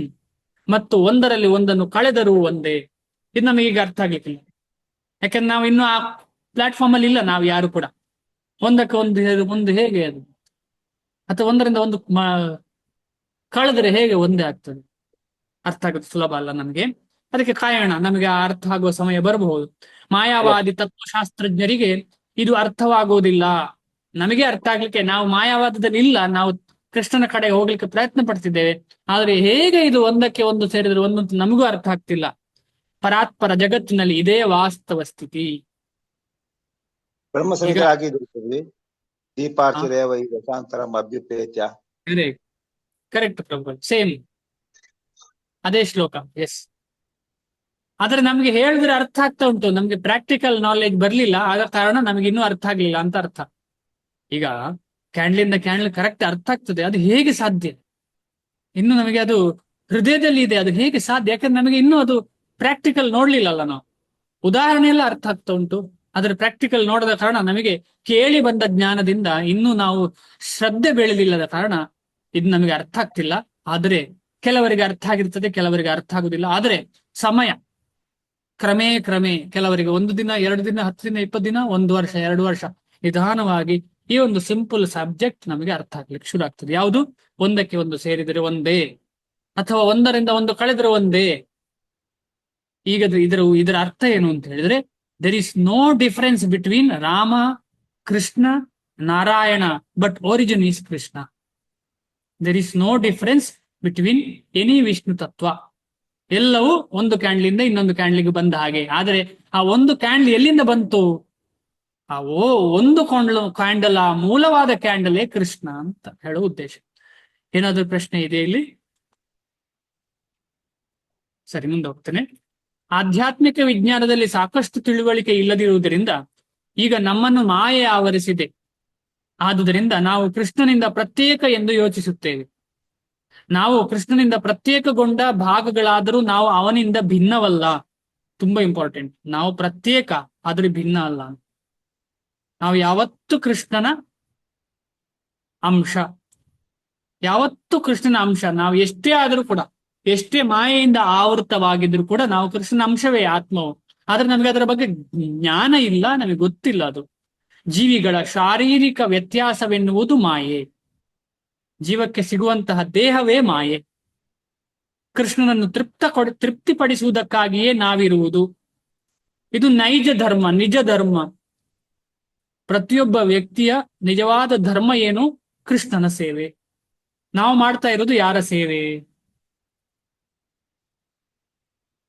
ಮತ್ತು ಒಂದರಲ್ಲಿ ಒಂದನ್ನು ಕಳೆದರೂ ಒಂದೇ. ಇದು ನಮಗೆ ಈಗ ಅರ್ಥ ಆಗ್ಲಿಕ್ಕಿಲ್ಲ, ಯಾಕಂದ್ರೆ ನಾವು ಇನ್ನು ಆ ಪ್ಲಾಟ್ಫಾರ್ಮ್ ಅಲ್ಲಿ ಇಲ್ಲ. ನಾವು ಯಾರು ಕೂಡ ಒಂದಕ್ಕೆ ಒಂದು ಹೇಗೆ ಅದು, ಅಥವಾ ಒಂದರಿಂದ ಒಂದು ಕಳೆದರೆ ಹೇಗೆ ಒಂದೇ ಆಗ್ತದೆ? ಅರ್ಥ ಆಗೋದು ಸುಲಭ ಅಲ್ಲ ನಮಗೆ. ಅದಕ್ಕೆ ಕಾಯೋಣ, ನಮಗೆ ಅರ್ಥ ಆಗುವ ಸಮಯ ಬರಬಹುದು. ಮಾಯಾವಾದಿ ತತ್ವಶಾಸ್ತ್ರಜ್ಞರಿಗೆ ಇದು ಅರ್ಥವಾಗುವುದಿಲ್ಲ. ನಮಗೆ ಅರ್ಥ ಆಗ್ಲಿಕ್ಕೆ, ನಾವು ಮಾಯಾವಾದದಲ್ಲಿ ಇಲ್ಲ, ನಾವು ಕೃಷ್ಣನ ಕಡೆ ಹೋಗ್ಲಿಕ್ಕೆ ಪ್ರಯತ್ನ ಪಡ್ತಿದ್ದೇವೆ. ಆದ್ರೆ ಹೇಗೆ ಇದು ಒಂದಕ್ಕೆ ಒಂದು ಸೇರಿದ್ರೆ ಒಂದಂತೂ ನಮಗೂ ಅರ್ಥ ಆಗ್ತಿಲ್ಲ. ಪರಾತ್ಪರ ಜಗತ್ತಿನಲ್ಲಿ ಇದೇ ವಾಸ್ತವ ಸ್ಥಿತಿ. ಬ್ರಹ್ಮಸಂಹಿತೆ ದೀಪಾರ್ಚಿರೇವ ದಶಾಂತರಂ ಅಭ್ಯುಪೇತ್ಯ. ಕರೆಕ್ಟ್ ಪ್ರಭು, ಸೇಮ್ ಅದೇ ಶ್ಲೋಕ. ಎಸ್. ಆದ್ರೆ ನಮ್ಗೆ ಹೇಳಿದ್ರೆ ಅರ್ಥ ಆಗ್ತಾ ಉಂಟು, ನಮ್ಗೆ ಪ್ರಾಕ್ಟಿಕಲ್ ನಾಲೆಜ್ ಬರ್ಲಿಲ್ಲ, ಆದ ಕಾರಣ ನಮ್ಗೆ ಇನ್ನೂ ಅರ್ಥ ಆಗ್ಲಿಲ್ಲ ಅಂತ ಅರ್ಥ. ಈಗ ಕ್ಯಾಂಡ್ಲಿಂದ ಕ್ಯಾಂಡ್ಲ್ ಕರೆಕ್ಟ್ ಅರ್ಥ ಆಗ್ತದೆ, ಅದು ಹೇಗೆ ಸಾಧ್ಯ? ಇನ್ನು ನಮಗೆ ಅದು ಹೃದಯದಲ್ಲಿ ಇದೆ, ಅದು ಹೇಗೆ ಸಾಧ್ಯ? ಯಾಕಂದ್ರೆ ನಮಗೆ ಇನ್ನೂ ಅದು ಪ್ರಾಕ್ಟಿಕಲ್ ನೋಡ್ಲಿಲ್ಲಲ್ಲ ನಾವು. ಉದಾಹರಣೆ ಎಲ್ಲ ಅರ್ಥ ಆಗ್ತಾ ಉಂಟು, ಆದ್ರೆ ಪ್ರಾಕ್ಟಿಕಲ್ ನೋಡದ ಕಾರಣ ನಮಗೆ ಕೇಳಿ ಬಂದ ಜ್ಞಾನದಿಂದ ಇನ್ನೂ ನಾವು ಶ್ರದ್ಧೆ ಬೆಳೆದಿಲ್ಲದ ಕಾರಣ ಇದು ನಮಗೆ ಅರ್ಥ ಆಗ್ತಿಲ್ಲ. ಆದ್ರೆ ಕೆಲವರಿಗೆ ಅರ್ಥ ಆಗಿರ್ತದೆ, ಕೆಲವರಿಗೆ ಅರ್ಥ ಆಗುದಿಲ್ಲ. ಆದ್ರೆ ಸಮಯ ಕ್ರಮೇ ಕೆಲವರಿಗೆ 1 ದಿನ, 2 ದಿನ, 10 ದಿನ, 20 ದಿನ, 1 ವರ್ಷ, 2 ವರ್ಷ, ನಿಧಾನವಾಗಿ ಈ ಒಂದು ಸಿಂಪಲ್ ಸಬ್ಜೆಕ್ಟ್ ನಮಗೆ ಅರ್ಥ ಆಗ್ಲಿಕ್ಕೆ ಶುರು ಆಗ್ತದೆ. ಯಾವುದು? ಒಂದಕ್ಕೆ ಒಂದು ಸೇರಿದರೆ ಒಂದೇ, ಅಥವಾ ಒಂದರಿಂದ ಒಂದು ಕಳೆದರೆ ಒಂದೇ. ಈಗ ಇದರ ಅರ್ಥ ಏನು ಅಂತ ಹೇಳಿದ್ರೆ, there is no difference between Rama, Krishna, Narayana, but origin is Krishna. There is no difference between any Vishnu ತತ್ವ. ಎಲ್ಲವೂ ಒಂದು ಕ್ಯಾಂಡ್ಲಿಂದ ಇನ್ನೊಂದು ಕ್ಯಾಂಡ್ಲಿಗೆ ಬಂದ ಹಾಗೆ. ಆದರೆ ಆ ಒಂದು ಕ್ಯಾಂಡ್ಲ್ ಎಲ್ಲಿಂದ ಬಂತು? ಆ ಒಂದು ಕ್ಯಾಂಡಲ್, ಆ ಮೂಲವಾದ ಕ್ಯಾಂಡಲೇ ಕೃಷ್ಣ ಅಂತ ಹೇಳುವ ಉದ್ದೇಶ. ಏನಾದ್ರೂ ಪ್ರಶ್ನೆ ಇದೆ ಇಲ್ಲಿ? ಸರಿ, ಮುಂದೆ ಹೋಗ್ತೇನೆ. ಆಧ್ಯಾತ್ಮಿಕ ವಿಜ್ಞಾನದಲ್ಲಿ ಸಾಕಷ್ಟು ತಿಳುವಳಿಕೆ ಇಲ್ಲದಿರುವುದರಿಂದ ಈಗ ನಮ್ಮನ್ನು ಮಾಯೆ ಆವರಿಸಿದೆ. ಆದುದರಿಂದ ನಾವು ಕೃಷ್ಣನಿಂದ ಪ್ರತ್ಯೇಕ ಎಂದು ಯೋಚಿಸುತ್ತೇವೆ. ನಾವು ಕೃಷ್ಣನಿಂದ ಪ್ರತ್ಯೇಕಗೊಂಡ ಭಾಗಗಳಾದರೂ ನಾವು ಅವನಿಂದ ಭಿನ್ನವಲ್ಲ. ತುಂಬಾ ಇಂಪಾರ್ಟೆಂಟ್. ನಾವು ಪ್ರತ್ಯೇಕ ಆದ್ರೆ ಭಿನ್ನ ಅಲ್ಲ. ನಾವು ಯಾವತ್ತು ಕೃಷ್ಣನ ಅಂಶ, ಯಾವತ್ತು ಕೃಷ್ಣನ ಅಂಶ. ನಾವು ಎಷ್ಟೇ ಆದ್ರೂ ಕೂಡ, ಎಷ್ಟೇ ಮಾಯೆಯಿಂದ ಆವೃತವಾಗಿದ್ರು ಕೂಡ ನಾವು ಕೃಷ್ಣನ ಅಂಶವೇ, ಆತ್ಮವು. ಆದ್ರೆ ನಮಗೆ ಅದರ ಬಗ್ಗೆ ಜ್ಞಾನ ಇಲ್ಲ, ನಮಗೆ ಗೊತ್ತಿಲ್ಲ. ಅದು ಜೀವಿಗಳ ಶಾರೀರಿಕ ವ್ಯತ್ಯಾಸವೆನ್ನುವುದು ಮಾಯೆ. ಜೀವಕ್ಕೆ ಸಿಗುವಂತಹ ದೇಹವೇ ಮಾಯೆ. ಕೃಷ್ಣನನ್ನು ತೃಪ್ತಿಪಡಿಸುವುದಕ್ಕಾಗಿಯೇ ನಾವಿರುವುದು. ಇದು ನೈಜ ಧರ್ಮ, ನಿಜ ಧರ್ಮ. ಪ್ರತಿಯೊಬ್ಬ ವ್ಯಕ್ತಿಯ ನಿಜವಾದ ಧರ್ಮ ಏನು? ಕೃಷ್ಣನ ಸೇವೆ. ನಾವು ಮಾಡ್ತಾ ಇರೋದು ಯಾರ ಸೇವೆ?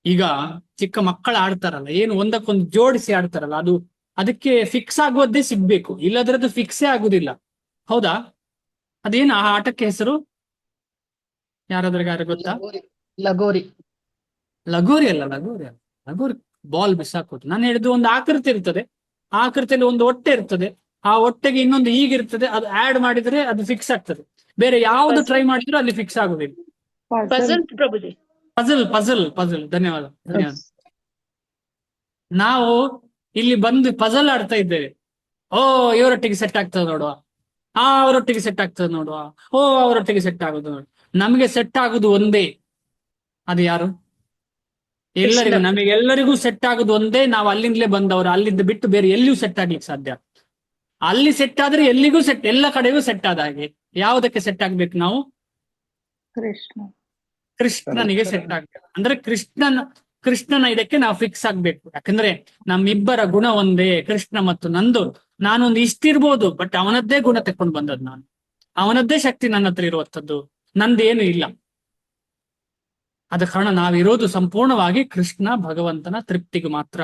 ಈಗ ಚಿಕ್ಕ ಮಕ್ಕಳು ಆಡ್ತಾರಲ್ಲ, ಏನು ಒಂದಕ್ಕೊಂದು ಜೋಡಿಸಿ ಆಡ್ತಾರಲ್ಲ, ಅದಕ್ಕೆ ಫಿಕ್ಸ್ ಆಗುವುದೇ ಸಿಗ್ಬೇಕು, ಇಲ್ಲದ್ರೆ ಅದು ಫಿಕ್ಸೇ ಆಗುದಿಲ್ಲ. ಹೌದಾ? ಅದೇನು ಆ ಆಟಕ್ಕೆ ಹೆಸರು? ಯಾರಾದ್ರೂ ಗೊತ್ತಾ? ಲಗೋರಿ. ಲಗೋರಿ ಅಲ್ಲ, ಲಗೋರಿ ಬಾಲ್ ಬಿಸಾಕೋದು. ನಾನು ಹೇಳಿದ್ದು ಒಂದು ಆಕೃತಿ ಇರ್ತದೆ, ಆ ಆಕೃತಿಯಲ್ಲಿ ಒಂದು ಹೊಟ್ಟೆ ಇರ್ತದೆ, ಆ ಹೊಟ್ಟೆಗೆ ಇನ್ನೊಂದು ಹೀಗಿರ್ತದೆ, ಅದು ಆಡ್ ಮಾಡಿದ್ರೆ ಅದು ಫಿಕ್ಸ್ ಆಗ್ತದೆ. ಬೇರೆ ಯಾವ್ದು ಟ್ರೈ ಮಾಡಿದ್ರು ಅಲ್ಲಿ ಫಿಕ್ಸ್ ಆಗುದಿಲ್ಲ. ಪಜಲ್. ಧನ್ಯವಾದ. ನಾವು ಇಲ್ಲಿ ಬಂದು ಪಜಲ್ ಆಡ್ತಾ ಇದ್ದೇವೆ. ಓ, ಇವರೊಟ್ಟಿಗೆ ಸೆಟ್ ಆಗ್ತದೆ ನೋಡುವ, ಅವರೊಟ್ಟಿಗೆ ಸೆಟ್ ಆಗ್ತದೆ ನೋಡುವ, ಅವರೊಟ್ಟಿಗೆ ಸೆಟ್ ಆಗುದು ನೋಡುವ. ನಮಗೆ ಸೆಟ್ ಆಗುದು ಒಂದೇ. ಅದು ಯಾರು? ಎಲ್ಲರಿಗೂ, ನಮಗೆಲ್ಲರಿಗೂ ಸೆಟ್ ಆಗುದು ಒಂದೇ. ನಾವು ಅಲ್ಲಿಂದಲೇ ಬಂದವರು, ಅಲ್ಲಿಂದ ಬಿಟ್ಟು ಬೇರೆ ಎಲ್ಲಿಯೂ ಸೆಟ್ ಆಗ್ಲಿಕ್ಕೆ ಸಾಧ್ಯ. ಅಲ್ಲಿ ಸೆಟ್ ಆದ್ರೆ ಎಲ್ಲಿಗೂ ಸೆಟ್, ಎಲ್ಲ ಕಡೆಗೂ ಸೆಟ್ ಆದ ಹಾಗೆ. ಯಾವುದಕ್ಕೆ ಸೆಟ್ ಆಗ್ಬೇಕು ನಾವು? ಕೃಷ್ಣ ಕೃಷ್ಣನಿಗೆ ಸೆಟ್ ಆಗ್ಬೇಕು. ಅಂದ್ರೆ ಕೃಷ್ಣನ ಇದಕ್ಕೆ ನಾವು ಫಿಕ್ಸ್ ಆಗ್ಬೇಕು. ಯಾಕಂದ್ರೆ ನಮ್ಮಿಬ್ಬರ ಗುಣ ಒಂದೇ, ಕೃಷ್ಣ ಮತ್ತು ನಂದು. ನಾನೊಂದು ಇಷ್ಟಿರ್ಬೋದು, ಬಟ್ ಅವನದ್ದೇ ಗುಣ ತೆಕ್ಕೊಂಡು ಬಂದದ್ದು ನಾನು. ಅವನದ್ದೇ ಶಕ್ತಿ ನನ್ನ ಹತ್ರ ಇರುವಂಥದ್ದು, ನಂದೇನು ಇಲ್ಲ. ಆದ ಕಾರಣ ನಾವಿರೋದು ಸಂಪೂರ್ಣವಾಗಿ ಕೃಷ್ಣ ಭಗವಂತನ ತೃಪ್ತಿಗೆ ಮಾತ್ರ.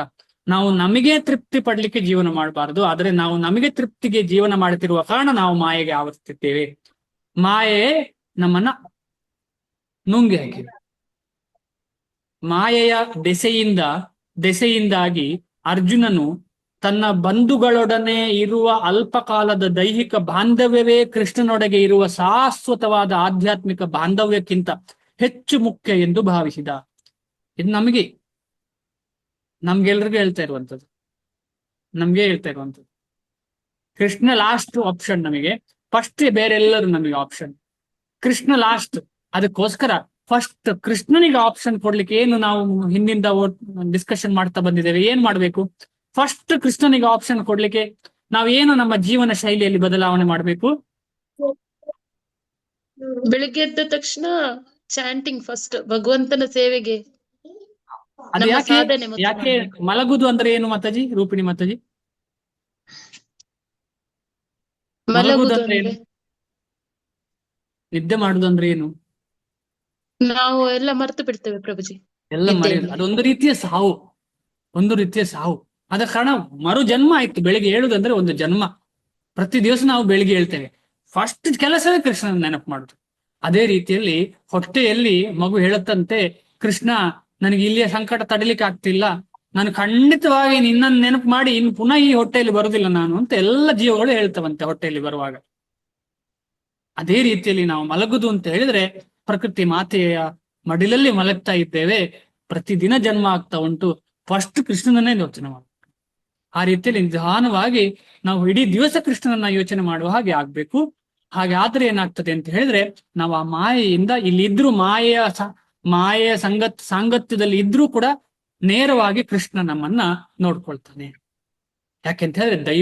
ನಾವು ನಮಗೆ ತೃಪ್ತಿ ಪಡ್ಲಿಕ್ಕೆ ಜೀವನ ಮಾಡಬಾರದು. ಆದ್ರೆ ನಾವು ನಮಗೆ ತೃಪ್ತಿಗೆ ಜೀವನ ಮಾಡುತ್ತಿರುವ ಕಾರಣ ನಾವು ಮಾಯೆಗೆ ಆವರಿಸುತ್ತಿದ್ದೇವೆ. ಮಾಯೆ ನಮ್ಮನ್ನ ನುಂಗಿ ಹಾಕಿದೆ. ಮಾಯೆಯ ದೆಸೆಯಿಂದಾಗಿ ಅರ್ಜುನನು ತನ್ನ ಬಂಧುಗಳೊಡನೆ ಇರುವ ಅಲ್ಪಕಾಲದ ದೈಹಿಕ ಬಾಂಧವ್ಯವೇ ಕೃಷ್ಣನೊಡಗೆ ಇರುವ ಶಾಶ್ವತವಾದ ಆಧ್ಯಾತ್ಮಿಕ ಬಾಂಧವ್ಯಕ್ಕಿಂತ ಹೆಚ್ಚು ಮುಖ್ಯ ಎಂದು ಭಾವಿಸಿದ. ಇದು ನಮ್ಗೆಲ್ರಿಗೂ ಹೇಳ್ತಾ ಇರುವಂಥದ್ದು, ಕೃಷ್ಣ ಲಾಸ್ಟ್ ಆಪ್ಷನ್ ನಮಗೆ, ಫಸ್ಟ್ ಬೇರೆಲ್ಲರೂ ನಮಗೆ ಆಪ್ಷನ್. ಕೃಷ್ಣ ಲಾಸ್ಟ್. ಅದಕ್ಕೋಸ್ಕರ ಫಸ್ಟ್ ಕೃಷ್ಣನಿಗೆ ಆಪ್ಷನ್ ಕೊಡ್ಲಿಕ್ಕೆ ಏನು ನಾವು ಹಿಂದಿಂದ ಡಿಸ್ಕಷನ್ ಮಾಡ್ತಾ ಬಂದಿದ್ದೇವೆ. ಏನ್ ಮಾಡ್ಬೇಕು? ಫಸ್ಟ್ ಕೃಷ್ಣನಿಗೆ ಆಪ್ಷನ್ ಕೊಡ್ಲಿಕ್ಕೆ ನಾವೇನು ನಮ್ಮ ಜೀವನ ಶೈಲಿಯಲ್ಲಿ ಬದಲಾವಣೆ ಮಾಡ್ಬೇಕು? ಬೆಳಿಗ್ಗೆ ಎದ್ದ ತಕ್ಷಣ ಚಾಂಟಿಂಗ್ ಫಸ್ಟ್ ಭಗವಂತನ ಸೇವೆಗೆ. ಅದು ನಮ್ಮ ಯಾಕೆ ಸಾಧನೆ ಮೊದಲು ಯಾಕೆ ಮಾಡ್ಬೇಕು. ಮಲಗುದು ಅಂದ್ರೆ ಏನು ಮಾತಾಜಿ? ರೂಪಿಣಿ ಮಾತಾಜಿ, ಮಲಗುದು ಅಂದ್ರೆ ಏನು? ಅಂದ್ರೆ ನಿದ್ದೆ ಮಾಡುದು ಅಂದ್ರೆ ಏನು? ನಾವು ಎಲ್ಲ ಮರ್ತು ಬಿಡ್ತೇವೆ ಪ್ರಭುಜಿ. ಎಲ್ಲ ಮರೆಯುದು. ನಿದ್ದೆಯಲ್ಲಿ. ಅದೊಂದು ರೀತಿಯ ಸಾವು. ಆದ ಕಾರಣ ಮರು ಜನ್ಮ ಆಯ್ತು. ಬೆಳಿಗ್ಗೆ ಏಳುದಂದ್ರೆ ಒಂದು ಜನ್ಮ. ಪ್ರತಿ ದಿವಸ ನಾವು ಬೆಳಿಗ್ಗೆ ಹೇಳ್ತೇವೆ, ಫಸ್ಟ್ ಕೆಲಸವೇ ಕೃಷ್ಣನ ನೆನಪು ಮಾಡುದು. ಅದೇ ರೀತಿಯಲ್ಲಿ ಹೊಟ್ಟೆಯಲ್ಲಿ ಮಗು ಹೇಳುತ್ತಂತೆ, ಕೃಷ್ಣ ನನಗೆ ಇಲ್ಲಿಯ ಸಂಕಟ ತಡಿಲಿಕ್ಕೆ ಆಗ್ತಿಲ್ಲ, ನಾನು ಖಂಡಿತವಾಗಿ ನಿನ್ನನ್ನು ನೆನಪು ಮಾಡಿ ಇನ್ನು ಪುನಃ ಈ ಹೊಟ್ಟೆಯಲ್ಲಿ ಬರುದಿಲ್ಲ ನಾನು ಅಂತ ಎಲ್ಲ ಜೀವಗಳು ಹೇಳ್ತವಂತೆ ಹೊಟ್ಟೆಯಲ್ಲಿ ಬರುವಾಗ. ಅದೇ ರೀತಿಯಲ್ಲಿ ನಾವು ಮಲಗುದು ಅಂತ ಹೇಳಿದ್ರೆ ಪ್ರಕೃತಿ ಮಾತೆಯ ಮಡಿಲಲ್ಲಿ ಮಲಗ್ತಾ ಇದ್ದೇವೆ. ಪ್ರತಿದಿನ ಜನ್ಮ ಆಗ್ತಾ ಉಂಟು. ಫಸ್ಟ್ ಕೃಷ್ಣನನ್ನೇ ಯೋಚನೆ ಮಾಡಬೇಕು. ಆ ರೀತಿಯಲ್ಲಿ ನಿಧಾನವಾಗಿ ನಾವು ಇಡೀ ದಿವಸ ಕೃಷ್ಣನನ್ನ ಯೋಚನೆ ಮಾಡುವ ಹಾಗೆ ಆಗ್ಬೇಕು. ಹಾಗೆ ಆದ್ರೆ ಏನಾಗ್ತದೆ ಅಂತ ಹೇಳಿದ್ರೆ, ನಾವು ಆ ಮಾಯೆಯಿಂದ ಇಲ್ಲಿದ್ರು ಮಾಯೆಯ ಸಾಂಗತ್ಯದಲ್ಲಿ ಇದ್ರೂ ಕೂಡ ನೇರವಾಗಿ ಕೃಷ್ಣ ನಮ್ಮನ್ನ ನೋಡ್ಕೊಳ್ತಾನೆ. ಯಾಕೆಂತ ಹೇಳಿದ್ರೆ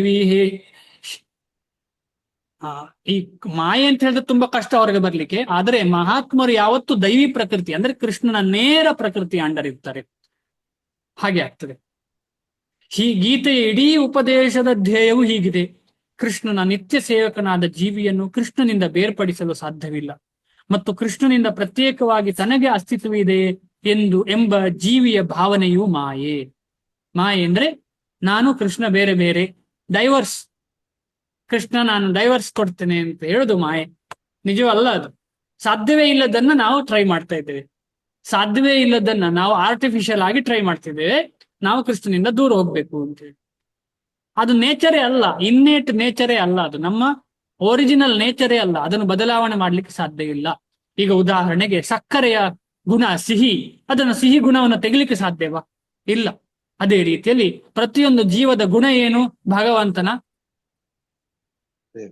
ಈ ಮಾಯೆ ಅಂತ ಹೇಳಿದ್ರೆ ತುಂಬಾ ಕಷ್ಟ ಹೊರಗೆ ಬರ್ಲಿಕ್ಕೆ. ಆದ್ರೆ ಮಹಾತ್ಮರು ಯಾವತ್ತು ದೈವಿ ಪ್ರಕೃತಿ ಅಂದ್ರೆ ಕೃಷ್ಣನ ನೇರ ಪ್ರಕೃತಿ ಅಂಡರ್ ಇರ್ತಾರೆ. ಹಾಗೆ ಆಗ್ತದೆ. ಗೀತೆಯ ಇಡೀ ಉಪದೇಶದ ಧ್ಯೇಯವು ಹೀಗಿದೆ: ಕೃಷ್ಣನ ನಿತ್ಯ ಸೇವಕನಾದ ಜೀವಿಯನ್ನು ಕೃಷ್ಣನಿಂದ ಬೇರ್ಪಡಿಸಲು ಸಾಧ್ಯವಿಲ್ಲ ಮತ್ತು ಕೃಷ್ಣನಿಂದ ಪ್ರತ್ಯೇಕವಾಗಿ ತನಗೆ ಅಸ್ತಿತ್ವವಿದೆ ಎಂಬ ಜೀವಿಯ ಭಾವನೆಯು ಮಾಯೆ. ಮಾಯೆ ಅಂದ್ರೆ ನಾನು ಕೃಷ್ಣ ಬೇರೆ ಬೇರೆ, ಡೈವರ್ಸ್. ಕೃಷ್ಣ ನಾನು ಡೈವರ್ಸ್ ಕೊಡ್ತೇನೆ ಅಂತ ಹೇಳುದು ಮಾಯೆ. ನಿಜವಲ್ಲ. ಅದು ಸಾಧ್ಯವೇ ಇಲ್ಲದನ್ನ ನಾವು ಟ್ರೈ ಮಾಡ್ತಾ ಇದ್ದೇವೆ. ಸಾಧ್ಯವೇ ಇಲ್ಲದನ್ನ ನಾವು ಆರ್ಟಿಫಿಷಿಯಲ್ ಆಗಿ ಟ್ರೈ ಮಾಡ್ತಿದ್ದೇವೆ. ನಾವು ಕೃಷ್ಣನಿಂದ ದೂರ ಹೋಗ್ಬೇಕು ಅಂತ ಹೇಳಿ. ಅದು ನೇಚರೇ ಅಲ್ಲ, ಇನ್ನೇಟ್ ನೇಚರೇ ಅಲ್ಲ, ಅದು ನಮ್ಮ ಒರಿಜಿನಲ್ ನೇಚರೇ ಅಲ್ಲ. ಅದನ್ನು ಬದಲಾವಣೆ ಮಾಡ್ಲಿಕ್ಕೆ ಸಾಧ್ಯ ಇಲ್ಲ. ಈಗ ಉದಾಹರಣೆಗೆ ಸಕ್ಕರೆಯ ಗುಣ ಸಿಹಿ, ಅದನ್ನು ಸಿಹಿ ಗುಣವನ್ನು ತೆಗಿಲಿಕ್ಕೆ ಸಾಧ್ಯವಾ? ಇಲ್ಲ. ಅದೇ ರೀತಿಯಲ್ಲಿ ಪ್ರತಿಯೊಂದು ಜೀವದ ಗುಣ ಏನು? ಭಗವಂತನ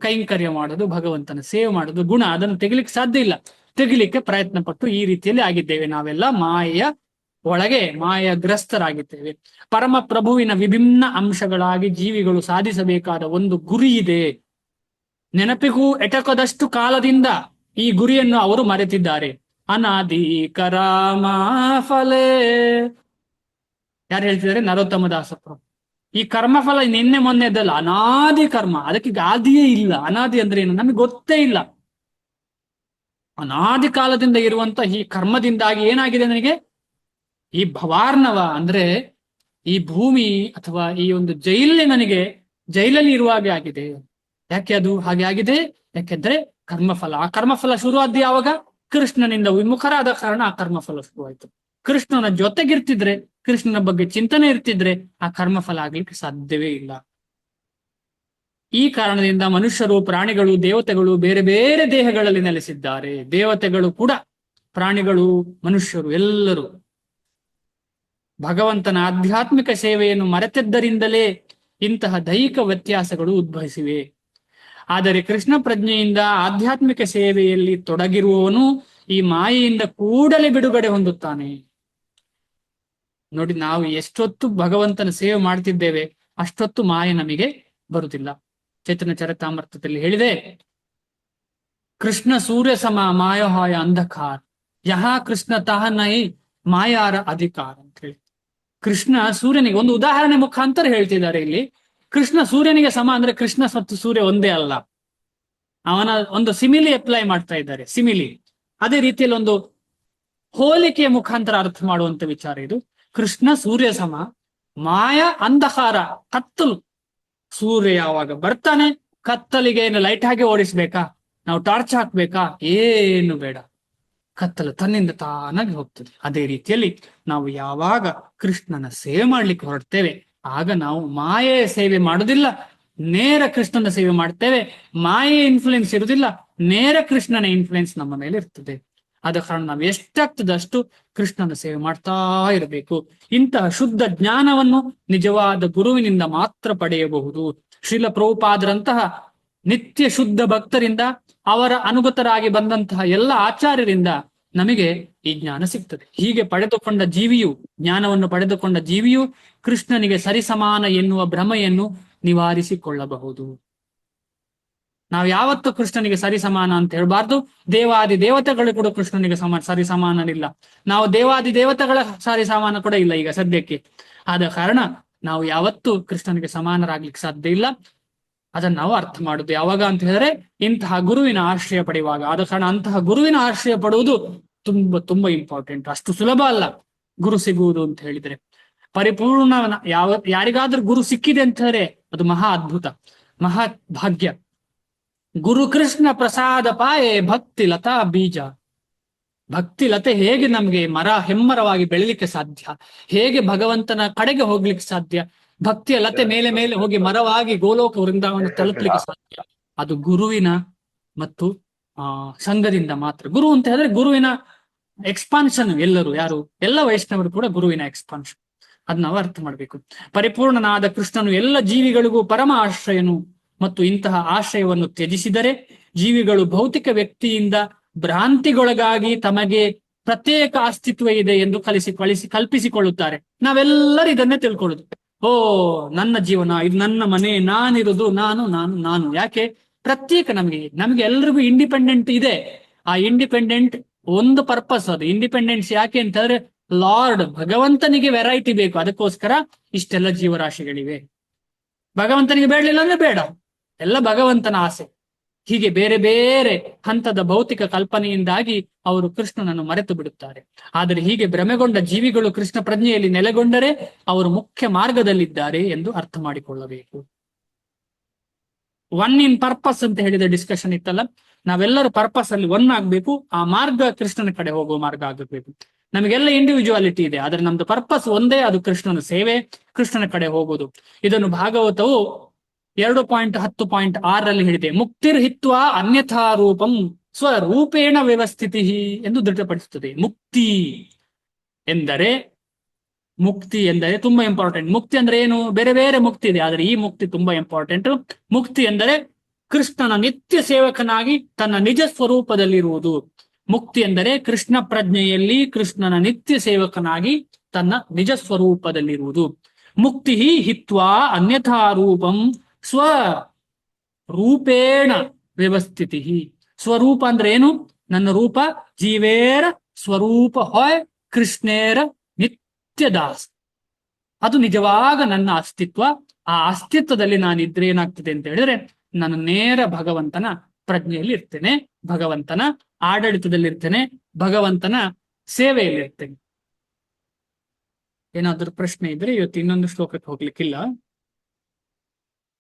ಕೈಂಕರ್ಯ ಮಾಡೋದು, ಭಗವಂತನ ಸೇವೆ ಮಾಡೋದು ಗುಣ. ಅದನ್ನು ತೆಗಿಲಿಕ್ಕೆ ಸಾಧ್ಯ ಇಲ್ಲ. ತೆಗಿಲಿಕ್ಕೆ ಪ್ರಯತ್ನ ಪಟ್ಟು ಈ ರೀತಿಯಲ್ಲಿ ಆಗಿದ್ದೇವೆ ನಾವೆಲ್ಲ. ಮಾಯೆಯ ಒಳಗೆ ಮಾಯಗ್ರಸ್ತರಾಗಿದ್ದೇವೆ. ಪರಮ ಪ್ರಭುವಿನ ವಿಭಿನ್ನ ಅಂಶಗಳಾಗಿ ಜೀವಿಗಳು ಸಾಧಿಸಬೇಕಾದ ಒಂದು ಗುರಿ ಇದೆ. ನೆನಪಿಗೂ ಎಟಕದಷ್ಟು ಕಾಲದಿಂದ ಈ ಗುರಿಯನ್ನು ಅವರು ಮರೆತಿದ್ದಾರೆ. ಅನಾದಿ ಕರಾಮ ಫಲೇ. ಯಾರು ಹೇಳ್ತಿದ್ದಾರೆ? ನರೋತ್ತಮ ದಾಸ ಪ್ರಭು. ಈ ಕರ್ಮಫಲ ನಿನ್ನೆ ಮೊನ್ನೆದಲ್ಲ, ಅನಾದಿ ಕರ್ಮ. ಅದಕ್ಕೆ ಆದಿಯೇ ಇಲ್ಲ. ಅನಾದಿ ಅಂದ್ರೆ ಏನು ನಮಗೆ ಗೊತ್ತೇ ಇಲ್ಲ. ಅನಾದಿ ಕಾಲದಿಂದ ಇರುವಂತ ಈ ಕರ್ಮದಿಂದಾಗಿ ಏನಾಗಿದೆ ನನಗೆ? ಈ ಭವಾರ್ಣವ ಅಂದ್ರೆ ಈ ಭೂಮಿ ಅಥವಾ ಈ ಒಂದು ಜೈಲಲ್ಲಿ ಇರುವಾಗೆ ಆಗಿದೆ. ಯಾಕೆ ಅದು ಹಾಗೆ ಆಗಿದೆ? ಯಾಕೆಂದ್ರೆ ಕರ್ಮಫಲ. ಆ ಕರ್ಮಫಲ ಶುರುವಾದ ಯಾವಾಗ? ಕೃಷ್ಣನಿಂದ ವಿಮುಖರಾದ ಕಾರಣ ಆ ಕರ್ಮಫಲ ಶುರುವಾಯ್ತು. ಕೃಷ್ಣನ ಜೊತೆಗಿರ್ತಿದ್ರೆ, ಕೃಷ್ಣನ ಬಗ್ಗೆ ಚಿಂತನೆ ಇರ್ತಿದ್ರೆ ಆ ಕರ್ಮಫಲ ಆಗ್ಲಿಕ್ಕೆ ಸಾಧ್ಯವೇ ಇಲ್ಲ. ಈ ಕಾರಣದಿಂದ ಮನುಷ್ಯರು, ಪ್ರಾಣಿಗಳು, ದೇವತೆಗಳು ಬೇರೆ ಬೇರೆ ದೇಹಗಳಲ್ಲಿ ನೆಲೆಸಿದ್ದಾರೆ. ದೇವತೆಗಳು ಕೂಡ, ಪ್ರಾಣಿಗಳು, ಮನುಷ್ಯರು ಎಲ್ಲರೂ ಭಗವಂತನ ಆಧ್ಯಾತ್ಮಿಕ ಸೇವೆಯನ್ನು ಮರೆತಿದ್ದರಿಂದಲೇ ಇಂತಹ ದೈಹಿಕ ವ್ಯತ್ಯಾಸಗಳು ಉದ್ಭವಿಸಿವೆ. ಆದರೆ ಕೃಷ್ಣ ಪ್ರಜ್ಞೆಯಿಂದ ಆಧ್ಯಾತ್ಮಿಕ ಸೇವೆಯಲ್ಲಿ ತೊಡಗಿರುವವನು ಈ ಮಾಯೆಯಿಂದ ಕೂಡಲೇ ಬಿಡುಗಡೆ ಹೊಂದುತ್ತಾನೆ. ನೋಡಿ, ನಾವು ಎಷ್ಟೊತ್ತು ಭಗವಂತನ ಸೇವೆ ಮಾಡ್ತಿದ್ದೇವೆ ಅಷ್ಟೊತ್ತು ಮಾಯೆ ನಮಗೆ ಬರುತ್ತಿಲ್ಲ. ಚೈತನ್ಯ ಚರಿತಾಮೃತದಲ್ಲಿ ಹೇಳಿದೆ, ಕೃಷ್ಣ ಸೂರ್ಯ ಸಮ ಮಾಯಹಾಯ ಅಂಧಕಾರ ಯಹಾ ಕೃಷ್ಣ ತಹ ನೈ ಮಾಯಾರ ಅಧಿಕಾರ ಅಂತ ಹೇಳಿ ಕೃಷ್ಣ ಸೂರ್ಯನಿಗೆ ಒಂದು ಉದಾಹರಣೆ ಮುಖಾಂತರ ಹೇಳ್ತಿದ್ದಾರೆ ಇಲ್ಲಿ. ಕೃಷ್ಣ ಸೂರ್ಯನಿಗೆ ಸಮ ಅಂದ್ರೆ ಕೃಷ್ಣ ಮತ್ತು ಸೂರ್ಯ ಒಂದೇ ಅಲ್ಲ. ಅವನ ಒಂದು ಸಿಮಿಲಿ ಅಪ್ಲೈ ಮಾಡ್ತಾ ಇದ್ದಾರೆ, ಸಿಮಿಲಿ. ಅದೇ ರೀತಿಯಲ್ಲಿ ಒಂದು ಹೋಲಿಕೆಯ ಮುಖಾಂತರ ಅರ್ಥ ಮಾಡುವಂತ ವಿಚಾರ ಇದು. ಕೃಷ್ಣ ಸೂರ್ಯ ಸಮ, ಮಾಯ ಅಂಧಕಾರ ಕತ್ತಲು. ಸೂರ್ಯ ಯಾವಾಗ ಬರ್ತಾನೆ ಕತ್ತಲಿಗೆ ಏನು ಲೈಟ್ ಹಾಕಿ ಓಡಿಸ್ಬೇಕಾ, ನಾವು ಟಾರ್ಚ್ ಹಾಕ್ಬೇಕಾ? ಏನು ಬೇಡ, ಕತ್ತಲು ತನ್ನಿಂದ ತಾನಾಗಿ ಹೋಗ್ತದೆ. ಅದೇ ರೀತಿಯಲ್ಲಿ ನಾವು ಯಾವಾಗ ಕೃಷ್ಣನ ಸೇವೆ ಮಾಡ್ಲಿಕ್ಕೆ ಹೊರಡ್ತೇವೆ ಆಗ ನಾವು ಮಾಯೆಯ ಸೇವೆ ಮಾಡುವುದಿಲ್ಲ, ನೇರ ಕೃಷ್ಣನ ಸೇವೆ ಮಾಡ್ತೇವೆ. ಮಾಯೆಯ ಇನ್ಫ್ಲುಯೆನ್ಸ್ ಇರುವುದಿಲ್ಲ, ನೇರ ಕೃಷ್ಣನ ಇನ್ಫ್ಲುಯೆನ್ಸ್ ನಮ್ಮ ಮೇಲೆ ಇರ್ತದೆ. ಆದ ಕಾರಣ ನಾವು ಎಷ್ಟಾಗ್ತದೆ ಅಷ್ಟು ಕೃಷ್ಣನ ಸೇವೆ ಮಾಡ್ತಾ ಇರಬೇಕು. ಇಂತಹ ಶುದ್ಧ ಜ್ಞಾನವನ್ನು ನಿಜವಾದ ಗುರುವಿನಿಂದ ಮಾತ್ರ ಪಡೆಯಬಹುದು. ಶ್ರೀಲ ಪ್ರಭುಪಾದರಂತಹ ನಿತ್ಯ ಶುದ್ಧ ಭಕ್ತರಿಂದ, ಅವರ ಅನುಗತರಾಗಿ ಬಂದಂತಹ ಎಲ್ಲ ಆಚಾರ್ಯರಿಂದ ನಮಗೆ ಈ ಜ್ಞಾನ ಸಿಗ್ತದೆ. ಹೀಗೆ ಪಡೆದುಕೊಂಡ ಜೀವಿಯು, ಜ್ಞಾನವನ್ನು ಪಡೆದುಕೊಂಡ ಜೀವಿಯು ಕೃಷ್ಣನಿಗೆ ಸರಿಸಮಾನ ಎನ್ನುವ ಭ್ರಮೆಯನ್ನು ನಿವಾರಿಸಿಕೊಳ್ಳಬಹುದು. ನಾವು ಯಾವತ್ತು ಕೃಷ್ಣನಿಗೆ ಸರಿಸಮಾನ ಅಂತ ಹೇಳ್ಬಾರ್ದು. ದೇವಾದಿ ದೇವತೆಗಳು ಕೂಡ ಕೃಷ್ಣನಿಗೆ ಸರಿಸಮಾನನಿಲ್ಲ. ನಾವು ದೇವಾದಿ ದೇವತೆಗಳ ಸರಿಸಮಾನ ಕೂಡ ಇಲ್ಲ ಈಗ ಸದ್ಯಕ್ಕೆ. ಆದ ಕಾರಣ ನಾವು ಯಾವತ್ತೂ ಕೃಷ್ಣನಿಗೆ ಸಮಾನರಾಗ್ಲಿಕ್ಕೆ ಸಾಧ್ಯ ಇಲ್ಲ. ಅದನ್ನು ನಾವು ಅರ್ಥ ಮಾಡುದು ಯಾವಾಗ ಅಂತ ಹೇಳಿದ್ರೆ ಇಂತಹ ಗುರುವಿನ ಆಶ್ರಯ ಪಡೆಯುವಾಗ. ಆದ ಕಾರಣ ಅಂತಹ ಗುರುವಿನ ಆಶ್ರಯ ಪಡುವುದು ತುಂಬಾ ತುಂಬಾ ಇಂಪಾರ್ಟೆಂಟ್. ಅಷ್ಟು ಸುಲಭ ಅಲ್ಲ ಗುರು ಸಿಗುವುದು ಅಂತ ಹೇಳಿದ್ರೆ. ಪರಿಪೂರ್ಣ ಯಾರಿಗಾದ್ರೂ ಗುರು ಸಿಕ್ಕಿದೆ ಅಂತ ಹೇಳಿದ್ರೆ ಅದು ಮಹಾ ಅದ್ಭುತ, ಮಹಾ ಭಾಗ್ಯ. ಗುರು ಕೃಷ್ಣ ಪ್ರಸಾದ ಪಾಯೆ ಭಕ್ತಿ ಲತಾ ಬೀಜ. ಭಕ್ತಿ ಲತೆ ಹೇಗೆ ನಮ್ಗೆ ಹೆಮ್ಮರವಾಗಿ ಬೆಳಿಲಿಕ್ಕೆ ಸಾಧ್ಯ, ಹೇಗೆ ಭಗವಂತನ ಕಡೆಗೆ ಹೋಗ್ಲಿಕ್ಕೆ ಸಾಧ್ಯ, ಭಕ್ತಿಯ ಲತೆ ಮೇಲೆ ಮೇಲೆ ಹೋಗಿ ಮರವಾಗಿ ಗೋಲೋಕ ವೃಂದಾವನ ತಲುಪಲಿಕ್ಕೆ ಸಾಧ್ಯ, ಅದು ಗುರುವಿನ ಮತ್ತು ಸಂಘದಿಂದ ಮಾತ್ರ. ಗುರು ಅಂತ ಹೇಳಿದ್ರೆ ಗುರುವಿನ ಎಕ್ಸ್ಪಾನ್ಷನ್. ಎಲ್ಲ ವೈಷ್ಣವರು ಕೂಡ ಗುರುವಿನ ಎಕ್ಸ್ಪಾನ್ಷನ್. ಅದ್ ನಾವು ಅರ್ಥ ಮಾಡ್ಬೇಕು. ಪರಿಪೂರ್ಣನಾದ ಕೃಷ್ಣನು ಎಲ್ಲ ಜೀವಿಗಳಿಗೂ ಪರಮ ಆಶ್ರಯನು. ಮತ್ತು ಇಂತಹ ಆಶ್ರಯವನ್ನು ತ್ಯಜಿಸಿದರೆ ಜೀವಿಗಳು ಭೌತಿಕ ವ್ಯಕ್ತಿಯಿಂದ ಭ್ರಾಂತಿಗೊಳಗಾಗಿ ತಮಗೆ ಪ್ರತ್ಯೇಕ ಅಸ್ತಿತ್ವ ಇದೆ ಎಂದು ಕಲ್ಪಿಸಿಕೊಳ್ಳುತ್ತಾರೆ. ನಾವೆಲ್ಲರೂ ಇದನ್ನೇ ತಿಳ್ಕೊಳ್ಳುದು. ಓ, ನನ್ನ ಜೀವನ, ಇದು ನನ್ನ ಮನೆ, ನಾನಿರುವುದು, ನಾನು. ಯಾಕೆ ಪ್ರತ್ಯೇಕ? ನಮಗೆ ಎಲ್ರಿಗೂ ಇಂಡಿಪೆಂಡೆಂಟ್ ಇದೆ. ಆ ಇಂಡಿಪೆಂಡೆಂಟ್ ಒಂದು ಪರ್ಪಸ್. ಅದು ಇಂಡಿಪೆಂಡೆನ್ಸ್ ಯಾಕೆ ಅಂತ ಹೇಳಿದ್ರೆ ಲಾರ್ಡ್ ಭಗವಂತನಿಗೆ ವೆರೈಟಿ ಬೇಕು, ಅದಕ್ಕೋಸ್ಕರ ಇಷ್ಟೆಲ್ಲ ಜೀವರಾಶಿಗಳಿವೆ. ಭಗವಂತನಿಗೆ ಬೇಡಲಿಲ್ಲ ಅಂದ್ರೆ ಬೇಡ, ಎಲ್ಲ ಭಗವಂತನ ಆಸೆ. ಹೀಗೆ ಬೇರೆ ಬೇರೆ ಹಂತದ ಭೌತಿಕ ಕಲ್ಪನೆಯಿಂದಾಗಿ ಅವರು ಕೃಷ್ಣನನ್ನು ಮರೆತು ಬಿಡುತ್ತಾರೆ. ಆದರೆ ಹೀಗೆ ಭ್ರಮೆಗೊಂಡ ಜೀವಿಗಳು ಕೃಷ್ಣ ಪ್ರಜ್ಞೆಯಲ್ಲಿ ನೆಲೆಗೊಂಡರೆ ಅವರು ಮುಖ್ಯ ಮಾರ್ಗದಲ್ಲಿದ್ದಾರೆ ಎಂದು ಅರ್ಥ ಮಾಡಿಕೊಳ್ಳಬೇಕು. ಒನ್ ಇನ್ ಪರ್ಪಸ್ ಅಂತ ಹೇಳಿದ ಡಿಸ್ಕಷನ್ ಇತ್ತಲ್ಲ, ನಾವೆಲ್ಲರೂ ಪರ್ಪಸ್ ಅಲ್ಲಿ ಒನ್ ಆಗ್ಬೇಕು. ಆ ಮಾರ್ಗ ಕೃಷ್ಣನ ಕಡೆ ಹೋಗುವ ಮಾರ್ಗ ಆಗಬೇಕು. ನಮಗೆಲ್ಲ ಇಂಡಿವಿಜುವಾಲಿಟಿ ಇದೆ, ಆದ್ರೆ ನಮ್ದು ಪರ್ಪಸ್ ಒಂದೇ, ಅದು ಕೃಷ್ಣನ ಸೇವೆ, ಕೃಷ್ಣನ ಕಡೆ ಹೋಗುದು. ಇದನ್ನು ಭಾಗವತವು 2.10.6 ಹೇಳಿದೆ. ಮುಕ್ತಿರ್ಹಿತ್ವ ಅನ್ಯಥಾ ರೂಪಂ ಸ್ವರೂಪೇಣ ವ್ಯವಸ್ಥಿತಿ ಎಂದು ದೃಢಪಡಿಸುತ್ತದೆ. ಮುಕ್ತಿ ಎಂದರೆ ತುಂಬಾ ಇಂಪಾರ್ಟೆಂಟ್. ಮುಕ್ತಿ ಅಂದ್ರೆ ಏನು? ಬೇರೆ ಬೇರೆ ಮುಕ್ತಿ ಇದೆ, ಆದ್ರೆ ಈ ಮುಕ್ತಿ ತುಂಬಾ ಇಂಪಾರ್ಟೆಂಟ್. ಮುಕ್ತಿ ಎಂದರೆ ಕೃಷ್ಣನ ನಿತ್ಯ ಸೇವಕನಾಗಿ ತನ್ನ ನಿಜ ಸ್ವರೂಪದಲ್ಲಿರುವುದು. ಮುಕ್ತಿ ಎಂದರೆ ಕೃಷ್ಣ ಪ್ರಜ್ಞೆಯಲ್ಲಿ ಕೃಷ್ಣನ ನಿತ್ಯ ಸೇವಕನಾಗಿ ತನ್ನ ನಿಜ ಸ್ವರೂಪದಲ್ಲಿರುವುದು. ಮುಕ್ತಿ ಹಿತ್ವಾ ಅನ್ಯಥಾ ರೂಪಂ ಸ್ವರೂಪೇಣ ವ್ಯವಸ್ಥಿತಿ. ಸ್ವರೂಪ ಅಂದ್ರೆ ಏನು? ನನ್ನ ರೂಪ ಜೀವೇರ ಸ್ವರೂಪ ಹೊಯ್ ಕೃಷ್ಣೇರ ನಿತ್ಯ ದಾಸ್. ಅದು ನಿಜವಾಗ ನನ್ನ ಅಸ್ತಿತ್ವ. ಆ ಅಸ್ತಿತ್ವದಲ್ಲಿ ನಾನಿದ್ರೆ ಏನಾಗ್ತದೆ ಅಂತ ಹೇಳಿದ್ರೆ ನಾನು ನೇರ ಭಗವಂತನ ಪ್ರಜ್ಞೆಯಲ್ಲಿ ಇರ್ತೇನೆ, ಭಗವಂತನ ಆಡಳಿತದಲ್ಲಿರ್ತೇನೆ, ಭಗವಂತನ ಸೇವೆಯಲ್ಲಿರ್ತೇನೆ. ಏನಾದ್ರೂ ಪ್ರಶ್ನೆ ಇದ್ರೆ ಇವತ್ತು ಇನ್ನೊಂದು ಶ್ಲೋಕಕ್ಕೆ ಹೋಗ್ಲಿಕ್ಕಿಲ್ಲ,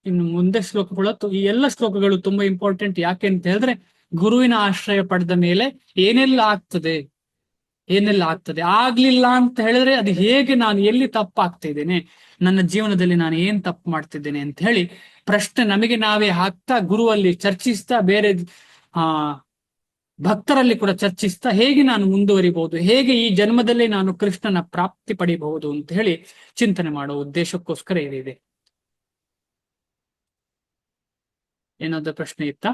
ಇನ್ನು ಮುಂದೆ ಶ್ಲೋಕಗಳು. ಈ ಎಲ್ಲ ಶ್ಲೋಕಗಳು ತುಂಬಾ ಇಂಪಾರ್ಟೆಂಟ್. ಯಾಕೆ ಅಂತ ಹೇಳಿದ್ರೆ ಗುರುವಿನ ಆಶ್ರಯ ಪಡೆದ ಮೇಲೆ ಏನೆಲ್ಲ ಆಗ್ತದೆ ಆಗ್ಲಿಲ್ಲ ಅಂತ ಹೇಳಿದ್ರೆ ಅದು ಹೇಗೆ, ನಾನು ಎಲ್ಲಿ ತಪ್ಪಾಗ್ತಾ ಇದ್ದೇನೆ, ನನ್ನ ಜೀವನದಲ್ಲಿ ನಾನು ಏನ್ ತಪ್ಪು ಮಾಡ್ತಿದ್ದೇನೆ ಅಂತ ಹೇಳಿ ಪ್ರಶ್ನೆ ನಮಗೆ ನಾವೇ ಹಾಕ್ತಾ, ಗುರುವಲ್ಲಿ ಚರ್ಚಿಸ್ತಾ, ಬೇರೆ ಭಕ್ತರಲ್ಲಿ ಕೂಡ ಚರ್ಚಿಸ್ತಾ ಹೇಗೆ ನಾನು ಮುಂದುವರಿಬಹುದು, ಹೇಗೆ ಈ ಜನ್ಮದಲ್ಲಿ ನಾನು ಕೃಷ್ಣನ ಪ್ರಾಪ್ತಿ ಪಡಿಬಹುದು ಅಂತ ಹೇಳಿ ಚಿಂತನೆ ಮಾಡುವ ಉದ್ದೇಶಕ್ಕೋಸ್ಕರ ಇದಿದೆ. ಏನಾದ್ರೂ ಪ್ರಶ್ನೆ ಇತ್ತಾ?